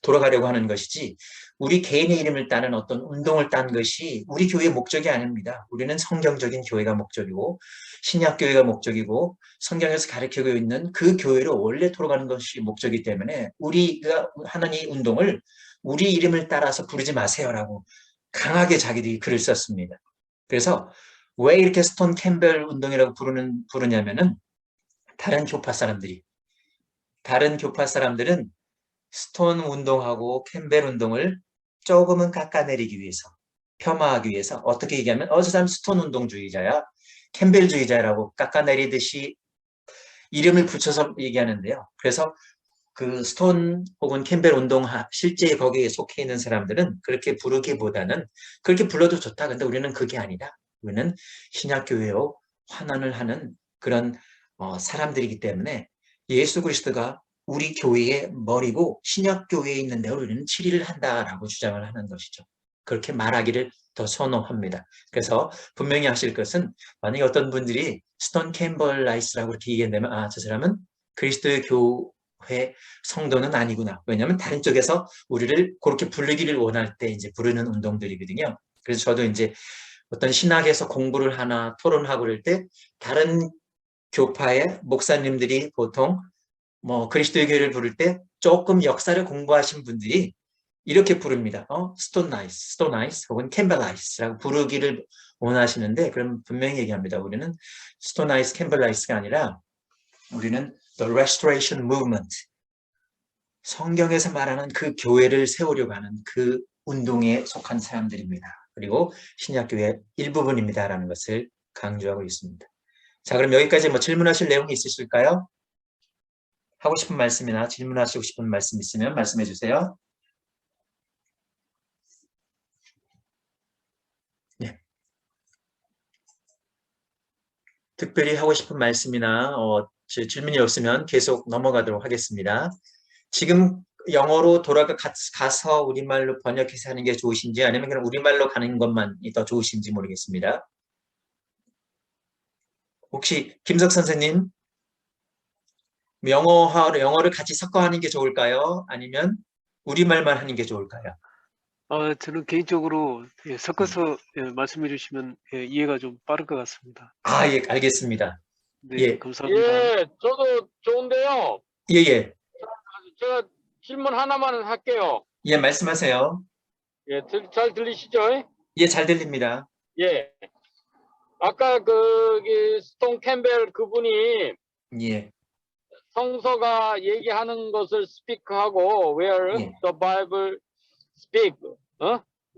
돌아가려고 하는 것이지 우리 개인의 이름을 따는 어떤 운동을 딴 것이 우리 교회의 목적이 아닙니다. 우리는 성경적인 교회가 목적이고 신약교회가 목적이고 성경에서 가르치고 있는 그 교회로 원래 돌아가는 것이 목적이기 때문에 우리가 하는 이 운동을 우리 이름을 따라서 부르지 마세요라고 강하게 자기들이 글을 썼습니다. 그래서 왜 이렇게 스톤 캠벨 운동이라고 부르냐면은 다른 교파 사람들은 스톤 운동하고 캠벨 운동을 조금은 깎아내리기 위해서, 폄하하기 위해서 어떻게 얘기하면 저 사람 스톤 운동주의자야, 캠벨주의자라고 깎아내리듯이 이름을 붙여서 얘기하는데요. 그래서 그 스톤 혹은 캠벨 운동 실제 거기에 속해 있는 사람들은 그렇게 부르기보다는 그렇게 불러도 좋다. 근데 우리는 그게 아니다. 우리는 신약교회로 환원을 하는 그런 사람들이기 때문에 예수 그리스도가 우리 교회의 머리고 신약교회에 있는 데로 우리는 치리를 한다라고 주장을 하는 것이죠. 그렇게 말하기를 더 선호합니다. 그래서 분명히 하실 것은 만약에 어떤 분들이 스톤 캠벌라이스라고 그렇게 얘기한다면 저 사람은 그리스도의 교회 성도는 아니구나. 왜냐하면 다른 쪽에서 우리를 그렇게 부르기를 원할 때 이제 부르는 운동들이거든요. 그래서 저도 이제 어떤 신학에서 공부를 하나 토론하고 그럴 때 다른 교파의 목사님들이 보통 그리스도의 교회를 부를 때 조금 역사를 공부하신 분들이 이렇게 부릅니다. 스톤나이스 혹은 캠벨라이스라고 부르기를 원하시는데 그럼 분명히 얘기합니다. 우리는 스톤나이스, 캠벨라이스가 아니라 우리는 the restoration movement, 성경에서 말하는 그 교회를 세우려고 하는 그 운동에 속한 사람들입니다. 그리고 신약교회의 일부분입니다라는 것을 강조하고 있습니다. 자, 그럼 여기까지 질문하실 내용이 있으실까요? 하고 싶은 말씀이나 질문하시고 싶은 말씀 있으면 말씀해 주세요. 네. 특별히 하고 싶은 말씀이나 질문이 없으면 계속 넘어가도록 하겠습니다. 지금 영어로 가서 우리말로 번역해서 하는 게 좋으신지 아니면 그냥 우리말로 가는 것만이 더 좋으신지 모르겠습니다. 혹시 김석 선생님, 영어를 같이 섞어 하는 게 좋을까요? 아니면 우리말만 하는 게 좋을까요? 저는 개인적으로 섞어서 말씀해 주시면 이해가 좀 빠를 것 같습니다. 예, 알겠습니다. 네, 예. 감사합니다. 예, 저도 좋은데요. 예. 제가 질문 하나만 할게요. 예, 말씀하세요. 예, 잘 들리시죠? 예, 잘 들립니다. 예. 아까 스톤 캠벨 그분이 예. 성서가 얘기하는 것을 스피크하고 where 예. the Bible speak,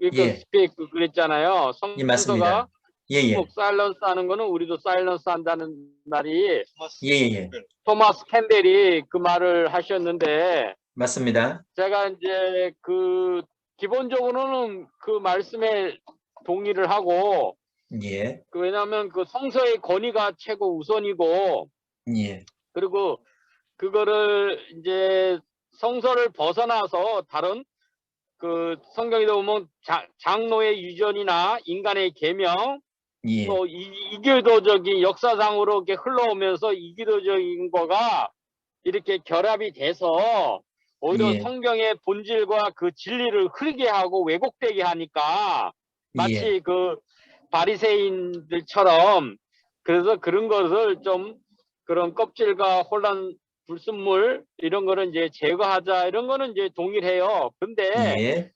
예. speak 그랬잖아요. 예, 맞습니다. 성서가 예. 사일런스 하는 거는 우리도 사일런스 한다는 말이 예. 토마스 캠벨이 그 말을 하셨는데 맞습니다. 제가 이제 기본적으로는 그 말씀에 동의를 하고 예. 왜냐하면 그 성서의 권위가 최고 우선이고 예. 그리고 그거를 이제 성서를 벗어나서 다른 성경에도 보면 장로의 유전이나 인간의 계명 예. 또 이교도적인 역사상으로 이렇게 흘러오면서 이교도적인 거가 이렇게 결합이 돼서 오히려 예. 성경의 본질과 그 진리를 흐리게 하고 왜곡되게 하니까 마치 바리새인들처럼 그래서 그런 것을 좀 그런 껍질과 혼란 불순물 이런 거는 이제 제거하자 이런 거는 이제 동일해요. 근데 예.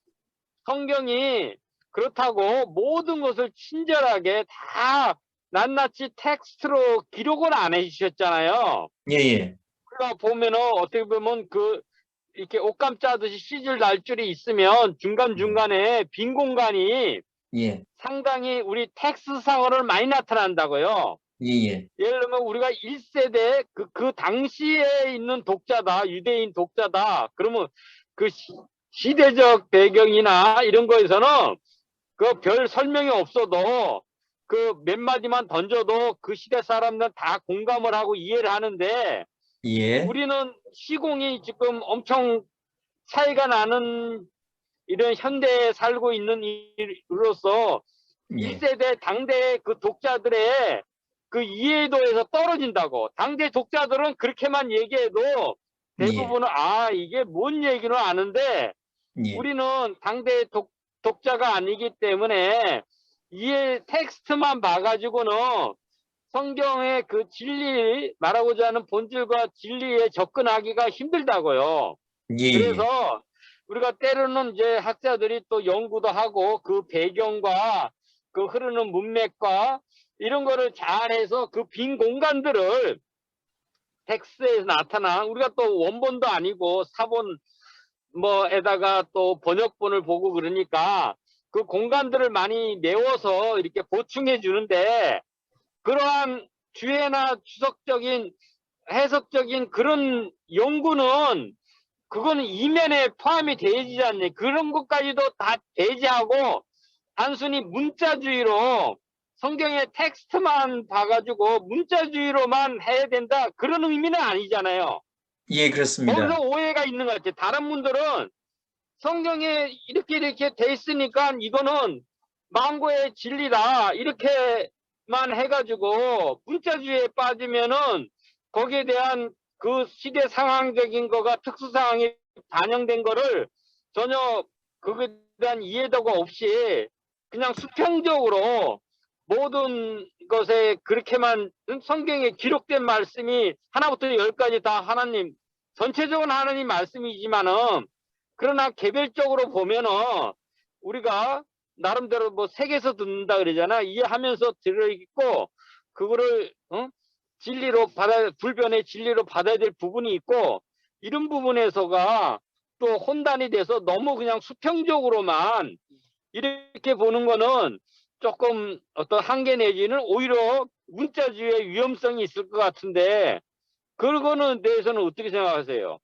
성경이 그렇다고 모든 것을 친절하게 다 낱낱이 텍스트로 기록을 안 해주셨잖아요. 예. 그러니까 보면은 어떻게 보면 이렇게 옷감 짜듯이 시줄 날 줄이 있으면 중간중간에 빈 공간이 예. 상당히 우리 텍스트상으로 많이 나타난다고요. 예. 예를 들면 우리가 1세대 그 당시에 있는 독자다, 유대인 독자다. 그러면 그 시대적 배경이나 이런 거에서는 그 별 설명이 없어도 그 몇 마디만 던져도 그 시대 사람들은 다 공감을 하고 이해를 하는데 예. 우리는 시공이 지금 엄청 차이가 나는 이런 현대에 살고 있는 이로서 예. 1세대 당대 그 독자들의 그 이해도에서 떨어진다고. 당대 독자들은 그렇게만 얘기해도 대부분은 이게 뭔 얘기는 아는데 예. 우리는 당대 독자가 아니기 때문에 텍스트만 봐가지고는 성경의 그 진리 말하고자 하는 본질과 진리에 접근하기가 힘들다고요. 예. 그래서 우리가 때로는 이제 학자들이 또 연구도 하고 그 배경과 그 흐르는 문맥과 이런 거를 잘해서 그 빈 공간들을 텍스트에서 나타난 우리가 또 원본도 아니고 사본 뭐에다가 또 번역본을 보고 그러니까 그 공간들을 많이 메워서 이렇게 보충해 주는데 그러한 주해나 주석적인 해석적인 그런 연구는 그거는 이면에 포함이 되지 않네. 그런 것까지도 다 배제하고 단순히 문자주의로 성경의 텍스트만 봐가지고 문자주의로만 해야 된다. 그런 의미는 아니잖아요. 예, 그렇습니다. 거기서 오해가 있는 것 같아요. 다른 분들은 성경에 이렇게 돼 있으니까 이거는 망고의 진리다. 이렇게만 해가지고 문자주의에 빠지면은 거기에 대한 그 시대 상황적인 거가 특수 상황이 반영된 거를 전혀 그거에 대한 이해도가 없이 그냥 수평적으로 모든 것에 그렇게만 성경에 기록된 말씀이 하나부터 열까지 다 하나님 전체적으로 하나님 말씀이지만은 그러나 개별적으로 보면은 우리가 나름대로 뭐 색에서 듣는다 그러잖아. 이해하면서 들어있고 그거를 진리로 불변의 진리로 받아야 될 부분이 있고 이런 부분에서가 또 혼단이 돼서 너무 그냥 수평적으로만 이렇게 보는 거는 조금 어떤 한계 내지는 오히려 문자주의의 위험성이 있을 것 같은데 그거는 대해서는 어떻게 생각하세요?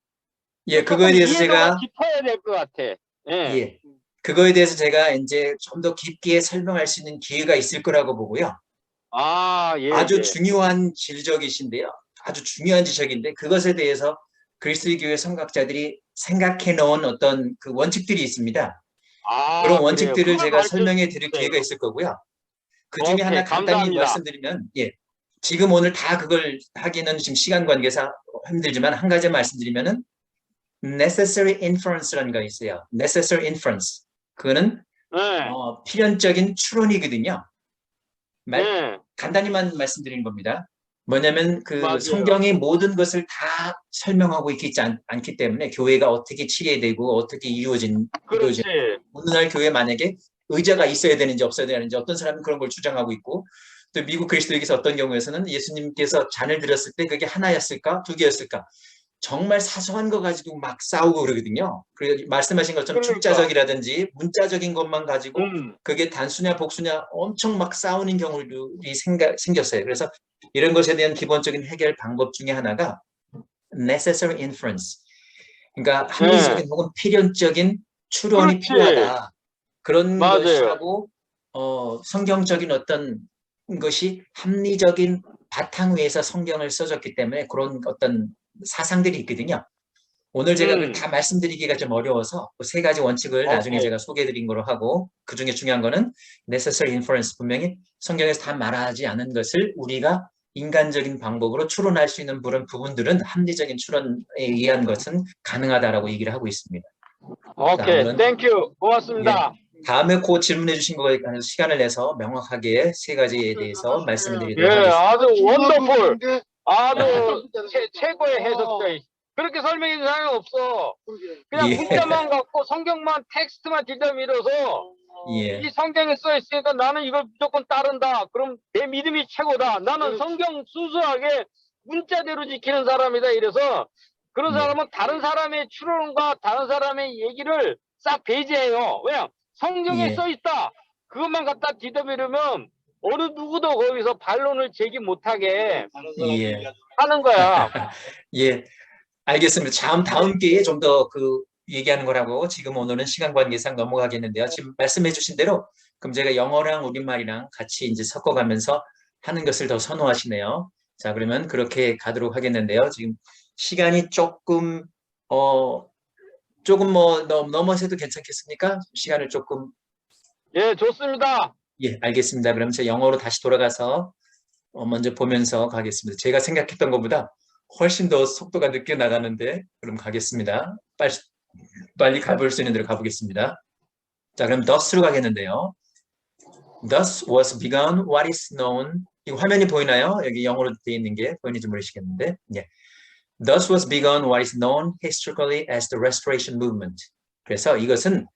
예, 그거에 대해서 이해도가 제가 깊어야 될 것 같아. 예. 예, 그거에 대해서 제가 이제 좀 더 깊게 설명할 수 있는 기회가 있을 거라고 보고요. 아, 예, 아주 예. 중요한 지적이신데요. 아주 중요한 지적인데 그것에 대해서 그리스도의 교회 성각자들이 생각해 놓은 어떤 그 원칙들이 있습니다. 아, 그런 그래요. 원칙들을 그걸 제가 설명해 가르쳐 드릴 주세요. 기회가 있을 거고요. 그 중에 오케이, 하나 간단히 감사합니다. 말씀드리면, 예, 지금 오늘 다 그걸 하기는 지금 시간 관계상 힘들지만 한 가지 말씀드리면은 necessary inference라는 거 있어요. necessary inference. 그거는 네, 필연적인 추론이거든요. 네, 간단히만 말씀드리는 겁니다. 뭐냐면 그 맞아요. 성경의 모든 것을 다 설명하고 있지 않기 때문에 교회가 어떻게 치료되고 어떻게 이루어진 그렇지. 어느 날 교회 만약에 의자가 있어야 되는지 없어야 되는지 어떤 사람은 그런 걸 주장하고 있고 또 미국 그리스도교에서 어떤 경우에서는 예수님께서 잔을 드렸을 때 그게 하나였을까 두 개였을까 정말 사소한 거 가지고 막 싸우고 그러거든요. 그래서 말씀하신 것처럼 그러니까. 축자적이라든지 문자적인 것만 가지고 음, 그게 단수냐 복수냐 엄청 막 싸우는 경우들이 생겼어요. 그래서 이런 것에 대한 기본적인 해결 방법 중에 하나가 necessary inference. 그러니까 합리적인 네, 혹은 필연적인 추론이 그렇지. 필요하다. 그런 맞아요. 것하고 성경적인 어떤 것이 합리적인 바탕 위에서 성경을 써줬기 때문에 그런 어떤 사상들이 있거든요. 오늘 제가 그걸 다 말씀드리기가 좀 어려워서 그 세 가지 원칙을 나중에 오케이. 제가 소개해드린 거로 하고 그 중에 중요한 거는 necessary inference 분명히 성경에서 다 말하지 않은 것을 우리가 인간적인 방법으로 추론할 수 있는 그런 부분들은 합리적인 추론에 의한 것은 가능하다라고 얘기를 하고 있습니다. 오케이. 다음은 땡큐. 고맙습니다. 다음에 그 질문해 주신 거에 관해서 시간을 내서 명확하게 세 가지에 대해서 말씀을 예, 드리도록 하겠습니다. 아주 원더풀. 아주 최고의 해석자. 그렇게 설명해 줄 사람이 없어. 그냥 예. 문자만 갖고 성경만 텍스트만 뒤져 밀어서 예. 이 성경에 써 있으니까 나는 이걸 무조건 따른다. 그럼 내 믿음이 최고다. 나는 성경 순수하게 문자대로 지키는 사람이다. 이래서 그런 네. 사람은 다른 사람의 추론과 다른 사람의 얘기를 싹 배제해요. 왜냐? 성경에 예. 써 있다. 그것만 갖다 뒤져밀으면 어느 누구도 거기서 반론을 제기 못하게 예. 하는 거야. 예. 알겠습니다. 다음 기회에 좀 더 그 얘기하는 거라고 지금 오늘은 시간 관계상 넘어가겠는데요. 지금 말씀해 주신 대로 그럼 제가 영어랑 우리말이랑 같이 이제 섞어가면서 하는 것을 더 선호하시네요. 자, 그러면 그렇게 가도록 하겠는데요. 지금 시간이 조금 뭐 넘어서도 괜찮겠습니까? 시간을 조금 예, 좋습니다. 예, 알겠습니다. 그럼 제가 영어로 다시 돌아가서 먼저 보면서 가겠습니다. 제가 생각했던 것보다 훨씬 더 속도가 늦게 나가는데 그럼 가겠습니다. 빨리 가볼 수 있는 대로 가보겠습니다. 자, 그럼 thus로 가겠는데요. Thus was begun what is known. 이거 화면이 보이나요? 여기 영어로 되어 있는 게 보이는지 모르시겠는데. 예. Thus was begun what is known historically as the Restoration Movement. 그래서 이것은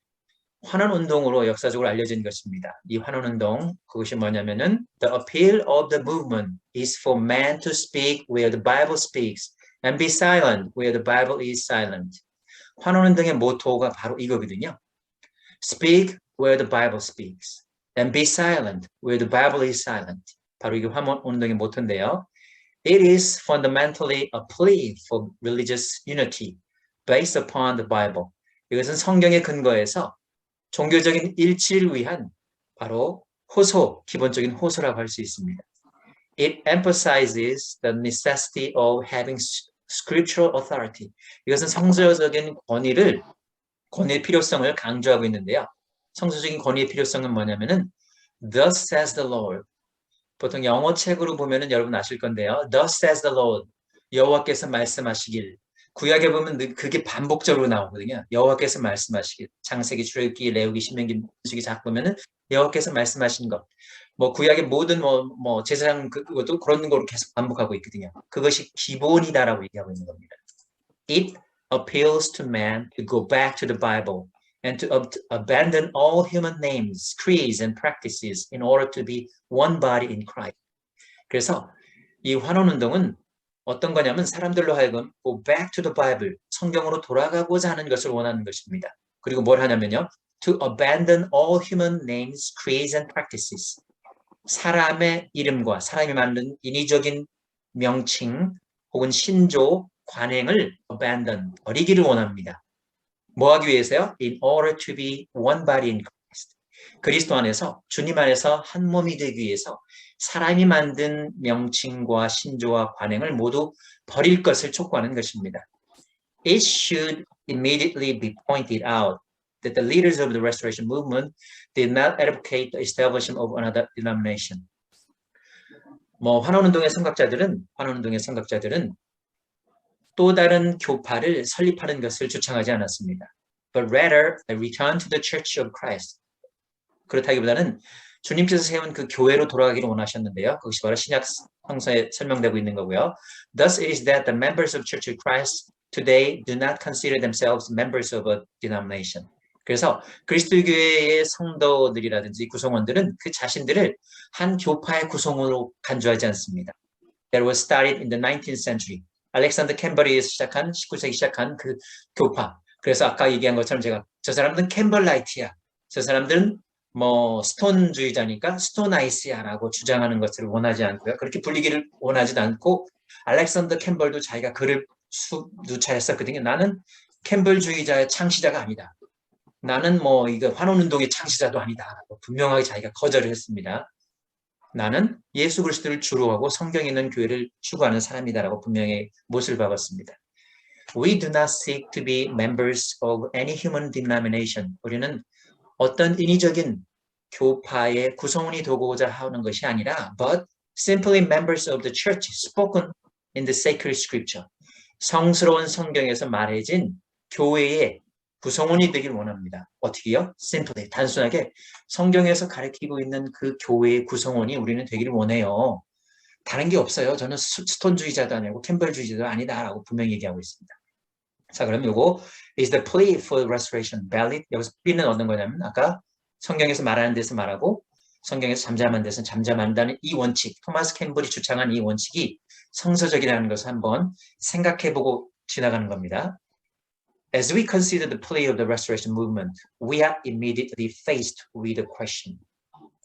환원운동으로 역사적으로 알려진 것입니다. 이 환원운동, 그것이 뭐냐면은 The appeal of the movement is for man to speak where the Bible speaks and be silent where the Bible is silent. 환원운동의 모토가 바로 이거거든요. Speak where the Bible speaks, and be silent where the Bible is silent. 바로 이게 환원운동의 모토인데요. It is fundamentally a plea for religious unity based upon the Bible. 이것은 성경에 근거해서 종교적인 일치를 위한 바로 호소, 기본적인 호소라고 할 수 있습니다. It emphasizes the necessity of having scriptural authority. 이것은 성서적인 권위의 필요성을 강조하고 있는데요. 성서적인 권위의 필요성은 뭐냐면은 Thus says the Lord. 보통 영어 책으로 보면은 여러분 아실 건데요. Thus says the Lord. 여호와께서 말씀하시길. 구약에 보면 그게 반복적으로 나오거든요. 여호와께서 말씀하시길. 창세기, 출애굽기, 레위기, 신명기, 민수기 작 보면은 여호와께서 말씀하신 것. 뭐 구약의 모든 제사장 그것도 그런 거로 계속 반복하고 있거든요. 그것이 기본이다라고 얘기하고 있는 겁니다. It appeals to man to go back to the Bible and to abandon all human names, creeds, and practices in order to be one body in Christ. 그래서 이 환원운동은 어떤 거냐면 사람들로 하여금 go back to the Bible, 성경으로 돌아가고자 하는 것을 원하는 것입니다. 그리고 뭘 하냐면요. To abandon all human names, creeds, and practices. 사람의 이름과 사람이 만든 인위적인 명칭 혹은 신조, 관행을 abandon, 버리기를 원합니다. 뭐 하기 위해서요? In order to be one body in Christ. 그리스도 안에서, 주님 안에서 한 몸이 되기 위해서 사람이 만든 명칭과 신조와 관행을 모두 버릴 것을 촉구하는 것입니다. It should immediately be pointed out that the leaders of the Restoration Movement did not advocate the establishment of another denomination. 환원운동의 선각자들은 또 다른 교파를 설립하는 것을 주창하지 않았습니다. But rather, a return to the Church of Christ. 그렇다기보다는 주님께서 세운 그 교회로 돌아가기를 원하셨는데요. 그것이 바로 신약 성서에 설명되고 있는 거고요. Thus it is that the members of Church of Christ today do not consider themselves members of a denomination. 그래서 그리스도 교회의 성도들이라든지 구성원들은 그 자신들을 한 교파의 구성으로 간주하지 않습니다. That was started in the 19th century. 알렉산더 캠벌이 시작한 19세기 시작한 그 교파. 그래서 아까 얘기한 것처럼 제가 저 사람들은 캠벌라이트야. 저 사람들은 스톤주의자니까 스토나이스야라고 주장하는 것을 원하지 않고요. 그렇게 불리기를 원하지도 않고 알렉산더 캠벌도 자기가 글을 누차했었거든요. 나는 캠벌주의자의 창시자가 아니다. 나는 이거 환원운동의 창시자도 아니다. 분명하게 자기가 거절을 했습니다. 나는 예수 그리스도를 주로 하고 성경에 있는 교회를 추구하는 사람이다라고 분명히 못을 박았습니다. We do not seek to be members of any human denomination. 우리는 어떤 인위적인 교파의 구성원이 되고자 하는 것이 아니라 but simply members of the church spoken in the sacred scripture. 성스러운 성경에서 말해진 교회의 구성원이 되길 원합니다. 어떻게요? Simply, 단순하게 성경에서 가르치고 있는 그 교회의 구성원이 우리는 되기를 원해요. 다른 게 없어요. 저는 스톤주의자도 아니고 캠벌주의자도 아니다라고 분명히 얘기하고 있습니다. 자, 그럼 요거 is the plea for restoration valid? 여기서 ple는 어떤 거냐면 아까 성경에서 말하는 데서 말하고 성경에서 잠잠한 데서 잠잠한다는 이 원칙, 토마스 캠벌이 주창한 이 원칙이 성서적이라는 것을 한번 생각해보고 지나가는 겁니다. As we consider the plea of the restoration movement, we are immediately faced with a question.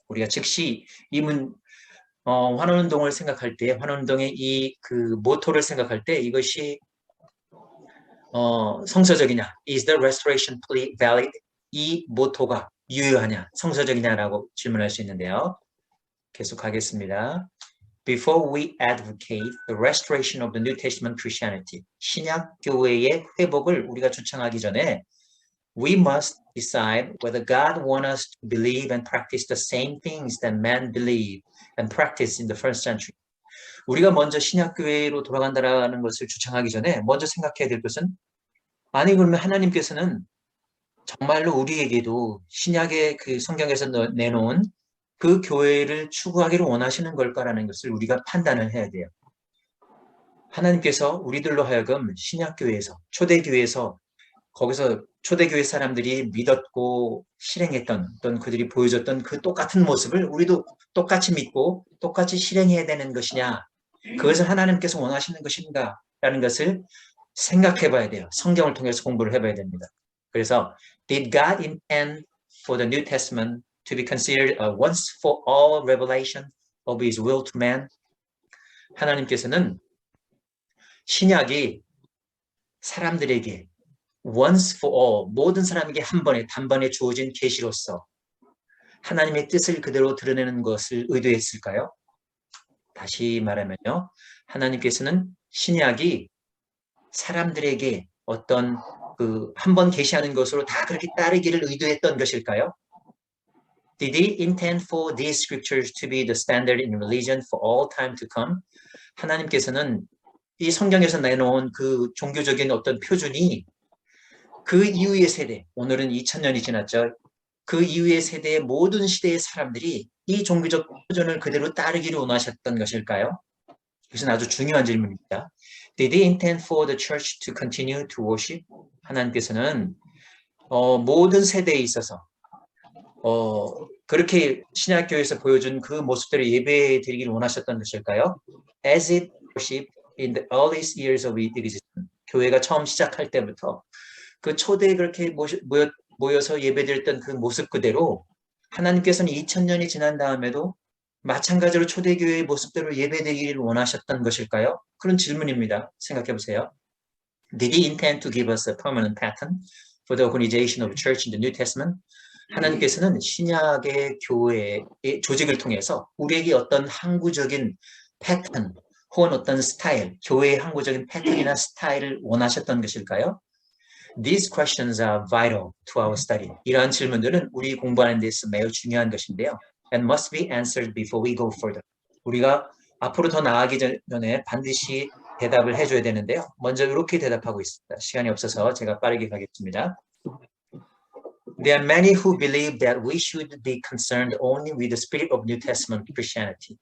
우리가 즉시 환원운동을 생각할 때, 환원운동의 그 모토를 생각할 때 이것이 성서적이냐? Is the restoration plea valid? 이 모토가 유효하냐? 성서적이냐라고 질문할 수 있는데요. 계속하겠습니다. Before we advocate the restoration of the New Testament Christianity, 신약 교회의 회복을 우리가 주창하기 전에 we must decide whether God wants us to believe and practice the same things that men believe and practice in the first century. 우리가 먼저 신약 교회로 돌아간다라는 것을 주창하기 전에 먼저 생각해야 될 것은 아니 그러면 하나님께서는 정말로 우리에게도 신약의 그 성경에서 내놓은 그 교회를 추구하기를 원하시는 걸까라는 것을 우리가 판단을 해야 돼요. 하나님께서 우리들로 하여금 신약교회에서, 초대교회에서 거기서 초대교회 사람들이 믿었고 실행했던 어떤 그들이 보여줬던 그 똑같은 모습을 우리도 똑같이 믿고 똑같이 실행해야 되는 것이냐, 그것을 하나님께서 원하시는 것인가 라는 것을 생각해 봐야 돼요. 성경을 통해서 공부를 해봐야 됩니다. 그래서 Did God intend for the New Testament to be considered a once for all revelation of His will to man? 하나님께서는 신약이 사람들에게 once for all, 모든 사람에게 한 번에 단번에 주어진 계시로서 하나님의 뜻을 그대로 드러내는 것을 의도했을까요? 다시 말하면요. 하나님께서는 신약이 사람들에게 어떤 한 번 계시하는 것으로 다 그렇게 따르기를 의도했던 것일까요? Did he intend for these scriptures to be the standard in religion for all time to come? 하나님께서는 이 성경에서 내놓은 그 종교적인 어떤 표준이 그 이후의 세대, 오늘은 2000년이 지났죠. 그 이후의 세대의 모든 시대의 사람들이 이 종교적 표준을 그대로 따르기를 원하셨던 것일까요? 이것은 아주 중요한 질문입니다. Did he intend for the church to continue to worship? 하나님께서는 모든 세대에 있어서 그렇게 신약교회에서 보여준 그 모습대로 예배 드리기를 원하셨던 것일까요? As it worship in the earliest years of its existence. 교회가 처음 시작할 때부터 그 초대에 그렇게 모여서 예배드렸던 그 모습 그대로 하나님께서는 2000년이 지난 다음에도 마찬가지로 초대교회의 모습대로 예배드리기를 원하셨던 것일까요? 그런 질문입니다. 생각해 보세요. Did he intend to give us a permanent pattern for the organization of church in the New Testament? 하나님께서는 신약의 교회의 조직을 통해서 우리에게 어떤 항구적인 패턴 혹은 어떤 스타일, 교회의 항구적인 패턴이나 스타일을 원하셨던 것일까요? These questions are vital to our study. 이러한 질문들은 우리 공부하는 데서 매우 중요한 것인데요. And must be answered before we go further. 우리가 앞으로 더 나아가기 전에 반드시 대답을 해줘야 되는데요. 먼저 이렇게 대답하고 있습니다. 시간이 없어서 제가 빠르게 가겠습니다. There are many who believe that we should be concerned only with the spirit of New Testament Christianity.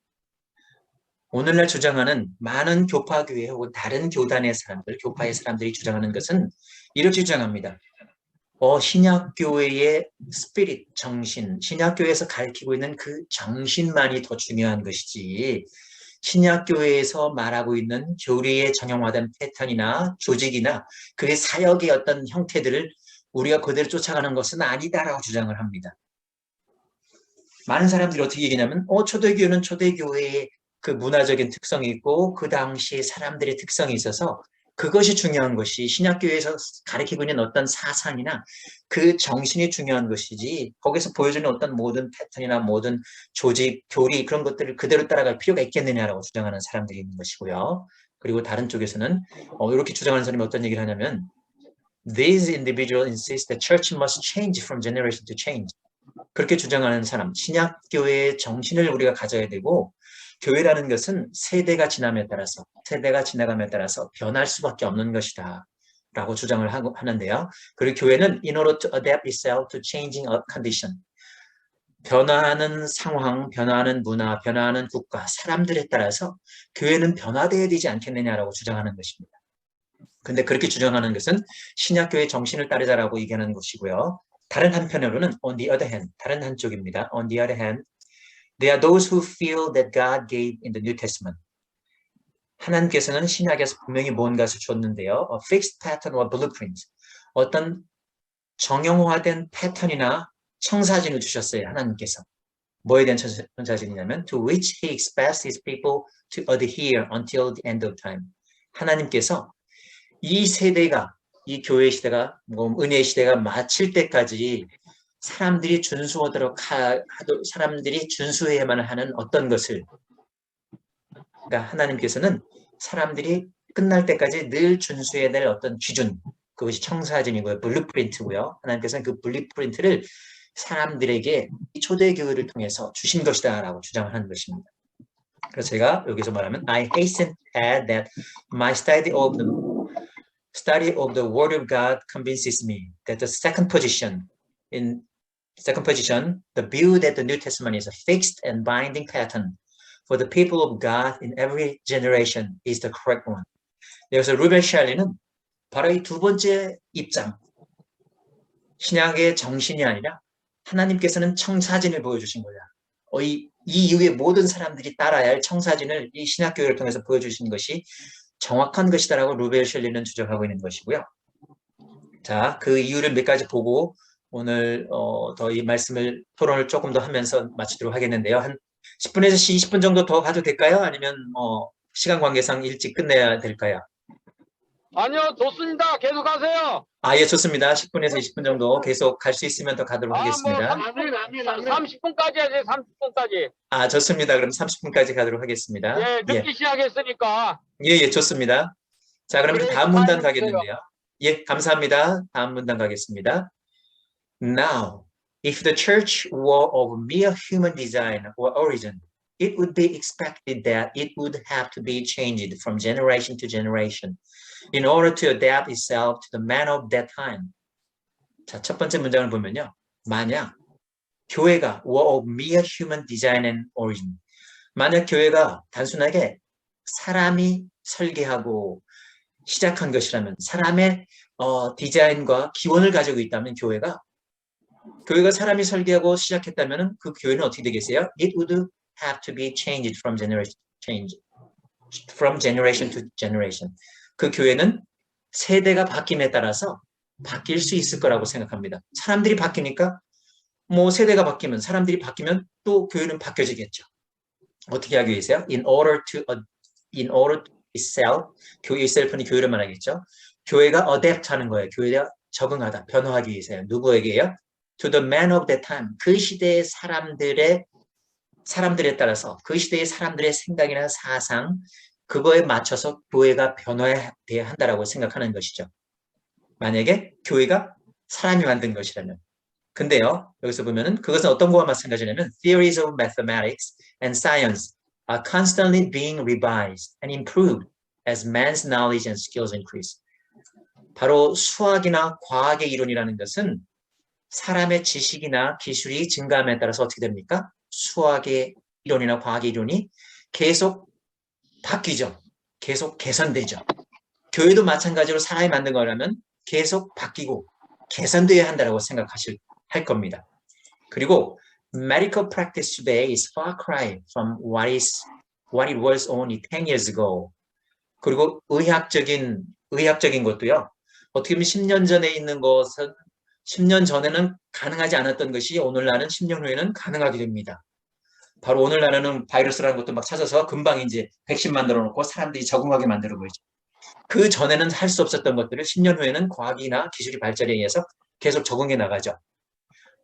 오늘날 주장하는 많은 교파교회 혹은 다른 교단의 사람들, 교파의 사람들이 주장하는 것은 이렇게 주장합니다. 신약교회의 스피릿, 정신, 신약교회에서 가르치고 있는 그 정신만이 더 중요한 것이지 신약교회에서 말하고 있는 교리에 정형화된 패턴이나 조직이나 그의 사역의 어떤 형태들을 우리가 그대로 쫓아가는 것은 아니다라고 주장을 합니다. 많은 사람들이 어떻게 얘기냐면 초대교회는 초대교회의 그 문화적인 특성이 있고 그 당시에 사람들의 특성이 있어서 그것이 중요한 것이 신약교회에서 가르치고 있는 어떤 사상이나 그 정신이 중요한 것이지 거기서 보여주는 어떤 모든 패턴이나 모든 조직, 교리 그런 것들을 그대로 따라갈 필요가 있겠느냐라고 주장하는 사람들이 있는 것이고요. 그리고 다른 쪽에서는 이렇게 주장하는 사람이 어떤 얘기를 하냐면 These individuals insist that church must change from generation to change. 그렇게 주장하는 사람, 신약교회의 정신을 우리가 가져야 되고 교회라는 것은 세대가 지나감에 따라서 변할 수밖에 없는 것이다 라고 주장을 하는데요. 그리고 교회는 in order to adapt itself to changing a condition. 변화하는 상황, 변화하는 문화, 변화하는 국가, 사람들에 따라서 교회는 변화되어야 되지 않겠느냐라고 주장하는 것입니다. 근데 그렇게 주장하는 것은 신약교회의 정신을 따르자라고 얘기하는 것이고요. 다른 한편으로는 on the other hand, 다른 한쪽입니다. On the other hand, there are those who feel that God gave in the New Testament. 하나님께서는 신약에서 분명히 뭔가를 줬는데요. A fixed pattern or blueprint. 어떤 정형화된 패턴이나 청사진을 주셨어요. 하나님께서. 뭐에 대한 청사진이냐면 to which he expects his people to adhere until the end of time. 하나님께서 이 세대가, 이 교회 시대가, 은혜의 시대가 마칠 때까지 사람들이 사람들이 준수해야만 하는 어떤 것을, 그러니까 하나님께서는 사람들이 끝날 때까지 늘 준수해야 될 어떤 기준, 그것이 청사진이고요, 블루프린트고요. 하나님께서는 그 블루프린트를 사람들에게 초대교회를 통해서 주신 것이다라고 주장을 하는 것입니다. 그래서 제가 여기서 말하면 I hasten to add that my study of the Word of God convinces me that the second position, the view that the New Testament is a fixed and binding pattern for the people of God in every generation is the correct one. 여기서 루벨 샬리는 바로 이 두 번째 입장, 신약의 정신이 아니라 하나님께서는 청사진을 보여주신 거야. 이 이후에 모든 사람들이 따라야 할 청사진을 이 신약교회를 통해서 보여주신 것이 정확한 것이다라고 루벨 셜리는 주장하고 있는 것이고요. 자, 그 이유를 몇 가지 보고 오늘 더 이 말씀을 토론을 조금 더 하면서 마치도록 하겠는데요. 한 10분에서 20분 정도 더 가도 될까요? 아니면 시간 관계상 일찍 끝내야 될까요? 아니요, 좋습니다. 계속하세요. 예, 좋습니다. 10분에서 20분 정도 계속 갈 수 있으면 더 가도록 하겠습니다. 30분까지 하세요. 30분까지. 좋습니다. 그럼 30분까지 가도록 하겠습니다. 예, 늦게 시작했으니까. 예, 좋습니다. 자, 그러면 다음 문단 가겠는데요. 예, 감사합니다. 다음 문단 가겠습니다. Now, if the church were of mere human design or origin, it would be expected that it would have to be changed from generation to generation in order to adapt itself to the man of that time. 자, 첫 번째 문장을 보면요. 만약 교회가 were of mere human design and origin, 만약 교회가 단순하게 사람이 설계하고 시작한 것이라면, 사람의 디자인과 기원을 가지고 있다면 교회가 사람이 설계하고 시작했다면 그 교회는 어떻게 되겠어요? It would have to be changed from generation to generation. 그 교회는 세대가 바뀜에 따라서 바뀔 수 있을 거라고 생각합니다. 사람들이 바뀌니까 세대가 바뀌면, 사람들이 바뀌면 또 교회는 바뀌어지겠죠. 어떻게 하기 위해서요? In order to itself, 교회 itself는 교회를 말하겠죠. 교회가 adapt 하는 거예요. 교회가 적응하다, 변화하기 위해서요. 누구에게요? To the man of that time. 그 시대의 사람들에 따라서, 그 시대의 사람들의 생각이나 사상, 그거에 맞춰서 교회가 변화해야 한다라고 생각하는 것이죠. 만약에 교회가 사람이 만든 것이라면. 근데요, 여기서 보면은 그것은 어떤 거와 마찬가지냐면 theories of mathematics and science are constantly being revised and improved as man's knowledge and skills increase. 바로 수학이나 과학의 이론이라는 것은 사람의 지식이나 기술이 증가함에 따라서 어떻게 됩니까? 수학의 이론이나 과학의 이론이 계속 바뀌죠. 계속 개선되죠. 교회도 마찬가지로 사람이 만든 거라면 계속 바뀌고 개선되어야 한다고 할 겁니다. 그리고 medical practice today is far cry from what it was only 10 years ago. 그리고 의학적인 것도요. 어떻게 보면 10년 전에 있는 것은 10년 전에는 가능하지 않았던 것이 오늘날은 10년 후에는 가능하게 됩니다. 바로 오늘날에는 바이러스라는 것도 막 찾아서 금방 이제 백신 만들어 놓고 사람들이 적응하게 만들어 보이죠. 그 전에는 할 수 없었던 것들을 10년 후에는 과학이나 기술이 발전에 의해서 계속 적응해 나가죠.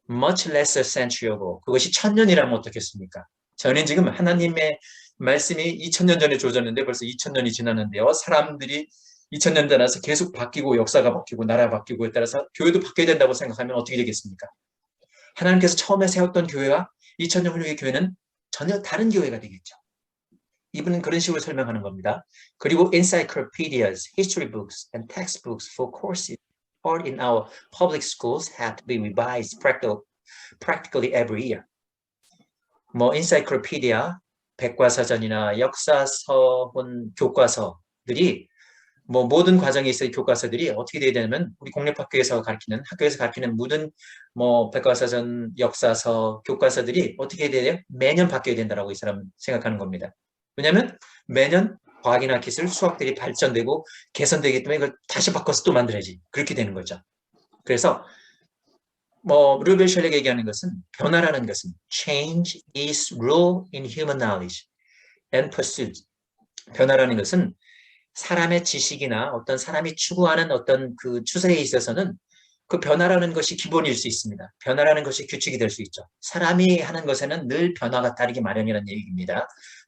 Much less a century ago. 그것이 1000년이라면 어떻겠습니까? 저는 지금 하나님의 말씀이 2000년 전에 주어졌는데 벌써 2000년이 지났는데요. 사람들이 2000년 지나서 계속 바뀌고 역사가 바뀌고 나라가 바뀌고에 따라서 교회도 바뀌어야 된다고 생각하면 어떻게 되겠습니까? 하나님께서 처음에 세웠던 교회와 2000년 후의 교회는 전혀 다른 교회가 되겠죠. 이분은 그런 식으로 설명하는 겁니다. 그리고 encyclopedias, history books, and textbooks for courses taught in our public schools have to be revised practically every year. encyclopedia, 백과사전이나 역사서본 교과서들이 모든 과정에 있어의 교과서들이 어떻게 돼야 되냐면 우리 공립학교에서 가르치는 모든 백과사전, 역사서, 교과서들이 어떻게 돼야 돼요? 매년 바뀌어야 된다라고 이 사람은 생각하는 겁니다. 왜냐하면 매년 과학이나 기술, 수학들이 발전되고 개선되기 때문에 이걸 다시 바꿔서 또 만들어야지. 그렇게 되는 거죠. 그래서 루벨 셜레가 얘기하는 것은 변화라는 것은 change is rule in human knowledge and pursuit. 변화라는 것은 사람의 지식이나 어떤 사람이 추구하는 어떤 그 추세에 있어서는 그 변화라는 것이 기본일 수 있습니다. 변화라는 것이 규칙이 될 수 있죠. 사람이 하는 것에는 늘 변화가 따르기 마련이라는 얘기입니다.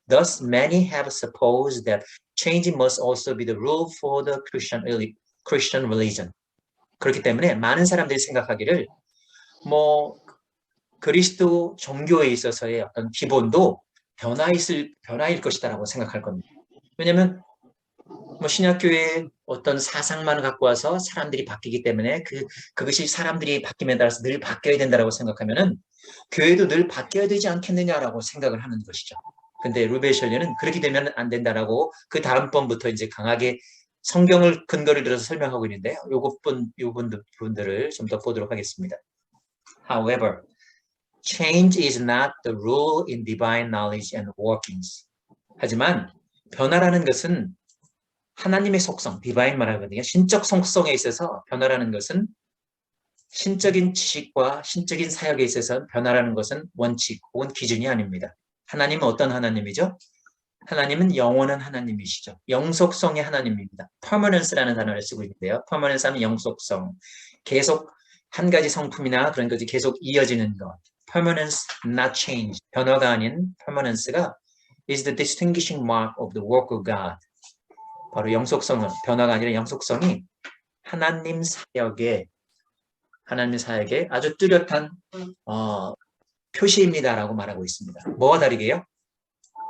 Thus, many have supposed that change must also be the rule for the Christian religion. 그렇기 때문에 많은 사람들이 생각하기를 그리스도 종교에 있어서의 어떤 기본도 변화일 것이다라고 생각할 겁니다. 왜냐하면 신약교회의 어떤 사상만 갖고 와서 사람들이 바뀌기 때문에 그것이 사람들이 바뀜에 따라서 늘 바뀌어야 된다고 생각하면은 교회도 늘 바뀌어야 되지 않겠느냐라고 생각을 하는 것이죠. 근데 루벨 셜레는 그렇게 되면 안 된다라고 그 다음 번부터 이제 강하게 성경을 근거를 들어서 설명하고 있는데요. 요 부분들을 좀 더 보도록 하겠습니다. However, change is not the rule in divine knowledge and workings. 하지만 변화라는 것은 하나님의 속성, 디바인 말하거든요. 신적 속성에 있어서 변화라는 것은 신적인 지식과 신적인 사역에 있어서 변화라는 것은 원칙 혹은 기준이 아닙니다. 하나님은 어떤 하나님이죠? 하나님은 영원한 하나님이시죠. 영속성의 하나님입니다. permanence라는 단어를 쓰고 있는데요. permanence 하면 영속성, 계속 한 가지 성품이나 그런 것이 계속 이어지는 것. permanence, not change. 변화가 아닌 permanence가 is the distinguishing mark of the work of God. 바로 영속성은 변화가 아니라 영속성이 하나님 사역의 아주 뚜렷한 표시입니다라고 말하고 있습니다. 뭐가 다르게요?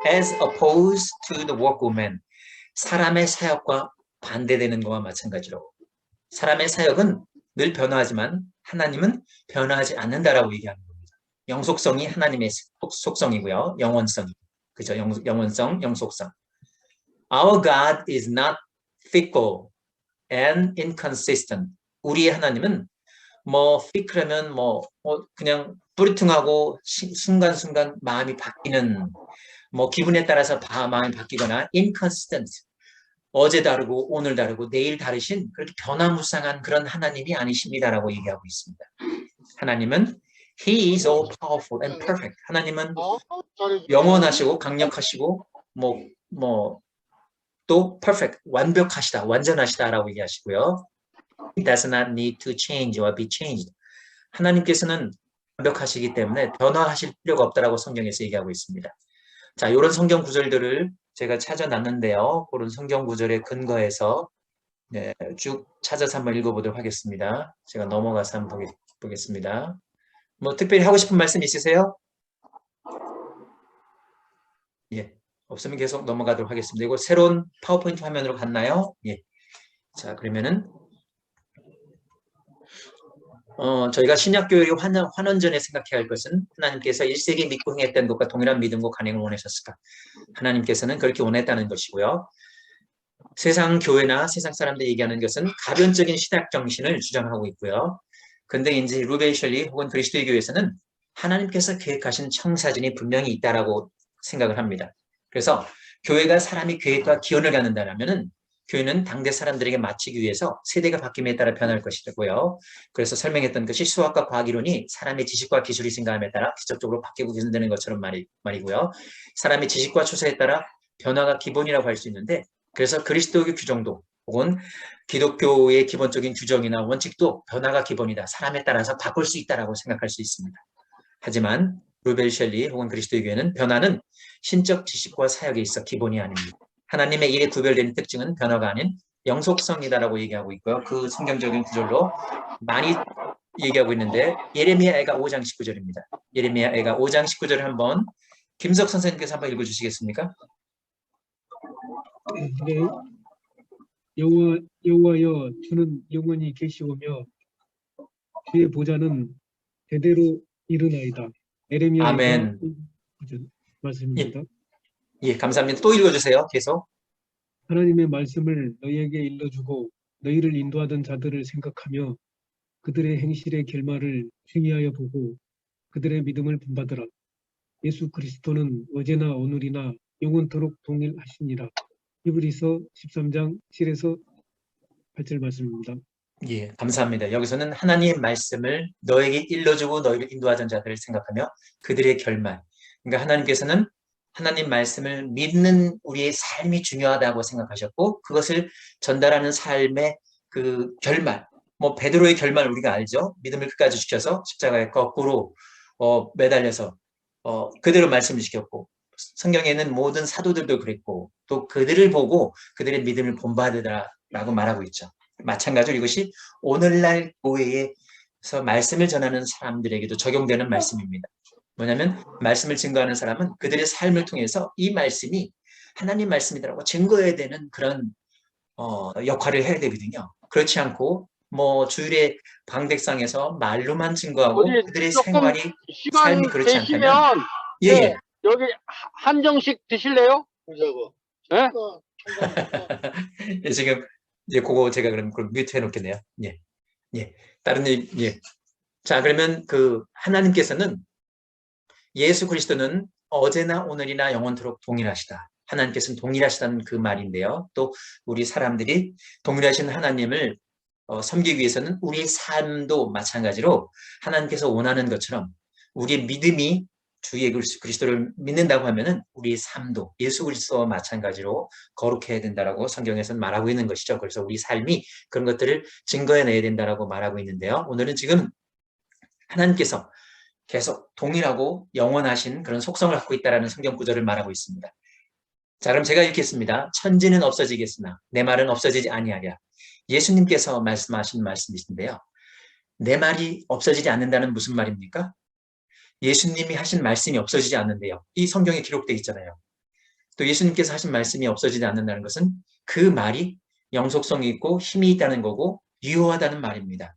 As opposed to the work of man. 사람의 사역과 반대되는 것과 마찬가지로 사람의 사역은 늘 변화하지만 하나님은 변화하지 않는다라고 얘기하는 겁니다. 영속성이 하나님의 속성이고요. 영원성이. 그죠? 영원성, 영속성. Our God is not fickle and inconsistent. 우리의 하나님은 fickle하면 그냥 뿌리퉁하고 순간순간 마음이 바뀌는 기분에 따라서 마음이 바뀌거나 inconsistent. 어제 다르고 오늘 다르고 내일 다르신 그렇게 변화무쌍한 그런 하나님이 아니십니다라고 얘기하고 있습니다. 하나님은 He is all powerful and perfect. 하나님은 영원하시고 강력하시고 또 perfect, 완벽하시다, 완전하시다라고 얘기하시고요. He does not need to change or be changed. 하나님께서는 완벽하시기 때문에 변화하실 필요가 없다라고 성경에서 얘기하고 있습니다. 자, 이런 성경 구절들을 제가 찾아놨는데요. 그런 성경 구절에 근거해서 쭉 찾아서 한번 읽어보도록 하겠습니다. 제가 넘어가서 한번 보겠습니다. 특별히 하고 싶은 말씀 있으세요? 예, 없으면 계속 넘어가도록 하겠습니다. 이거 새로운 파워포인트 화면으로 갔나요? 예. 자, 그러면은 저희가 신약교회의 환원전에 생각해야 할 것은 하나님께서 1세기 믿고 행했던 것과 동일한 믿음과 간행을 원하셨을까? 하나님께서는 그렇게 원했다는 것이고요. 세상 교회나 세상 사람들이 얘기하는 것은 가변적인 신학 정신을 주장하고 있고요. 근데 이제 루베이 셜리 혹은 그리스도의 교회에서는 하나님께서 계획하신 청사진이 분명히 있다라고 생각을 합니다. 그래서 교회가 사람이 계획과 기원을 갖는다면은 교회는 당대 사람들에게 맞추기 위해서 세대가 바뀜에 따라 변할 것이고요. 그래서 설명했던 것이 수학과 과학이론이 사람의 지식과 기술이 증가함에 따라 기적적으로 바뀌고 개선되는 것처럼 말이고요. 사람의 지식과 추세에 따라 변화가 기본이라고 할 수 있는데 그래서 그리스도교 규정도 혹은 기독교의 기본적인 규정이나 원칙도 변화가 기본이다. 사람에 따라서 바꿀 수 있다고 생각할 수 있습니다. 하지만 루벨 셜리 혹은 그리스도의 교회는 변화는 신적 지식과 사역에 있어 기본이 아닙니다. 하나님의 일에 구별되는 특징은 변화가 아닌 영속성이다라고 얘기하고 있고요. 그 성경적인 구절로 많이 얘기하고 있는데 예레미야애가 5장 19절입니다. 예레미야애가 5장 19절을 한번 김석 선생님께서 한번 읽어주시겠습니까? 네. 여호와여 주는 영원히 계시오며 주의 보좌는 대대로 이르나이다. 예레미야 아멘. 말씀입니다. 예, 감사합니다. 또 읽어주세요. 계속. 하나님의 말씀을 너희에게 일러주고 너희를 인도하던 자들을 생각하며 그들의 행실의 결말을 중요하여 보고 그들의 믿음을 본받으라. 예수 그리스도는 어제나 오늘이나 영원토록 동일하시니라. 히브리서 13장 7에서 8절 말씀입니다. 예, 감사합니다. 여기서는 하나님의 말씀을 너에게 일러주고 너희를 인도하던 자들을 생각하며 그들의 결말. 그러니까 하나님께서는 하나님 말씀을 믿는 우리의 삶이 중요하다고 생각하셨고 그것을 전달하는 삶의 그 결말, 베드로의 결말 우리가 알죠? 믿음을 끝까지 지켜서 십자가에 거꾸로 매달려서 그대로 말씀을 지켰고 성경에는 모든 사도들도 그랬고 또 그들을 보고 그들의 믿음을 본받으라라고 말하고 있죠. 마찬가지로 이것이 오늘날 교회에서 말씀을 전하는 사람들에게도 적용되는 말씀입니다. 뭐냐면 말씀을 증거하는 사람은 그들의 삶을 통해서 이 말씀이 하나님 말씀이라고 증거해야 되는 그런 역할을 해야 되거든요. 그렇지 않고 주일의 방백상에서 말로만 증거하고 그들의 생활이 삶이 그렇지 않다면 예. 여기 한정식 드실래요? 네? 예, 지금 이제 그거 제가 그럼 뮤트 해놓겠네요. 예, 예. 다른 예. 자, 그러면 그 하나님께서는 예수 그리스도는 어제나 오늘이나 영원토록 동일하시다. 하나님께서는 동일하시다는 그 말인데요. 또 우리 사람들이 동일하신 하나님을 섬기기 위해서는 우리의 삶도 마찬가지로 하나님께서 원하는 것처럼 우리의 믿음이 주 예수 그리스도를 믿는다고 하면은 우리의 삶도 예수 그리스도와 마찬가지로 거룩해야 된다라고 성경에서는 말하고 있는 것이죠. 그래서 우리 삶이 그런 것들을 증거해내야 된다라고 말하고 있는데요. 오늘은 지금 하나님께서 계속 동일하고 영원하신 그런 속성을 갖고 있다라는 성경 구절을 말하고 있습니다. 자, 그럼 제가 읽겠습니다. 천지는 없어지겠으나 내 말은 없어지지 아니하랴. 예수님께서 말씀하신 말씀이신데요. 내 말이 없어지지 않는다는 무슨 말입니까? 예수님이 하신 말씀이 없어지지 않는데요. 이 성경에 기록되어 있잖아요. 또 예수님께서 하신 말씀이 없어지지 않는다는 것은 그 말이 영속성이 있고 힘이 있다는 거고 유효하다는 말입니다.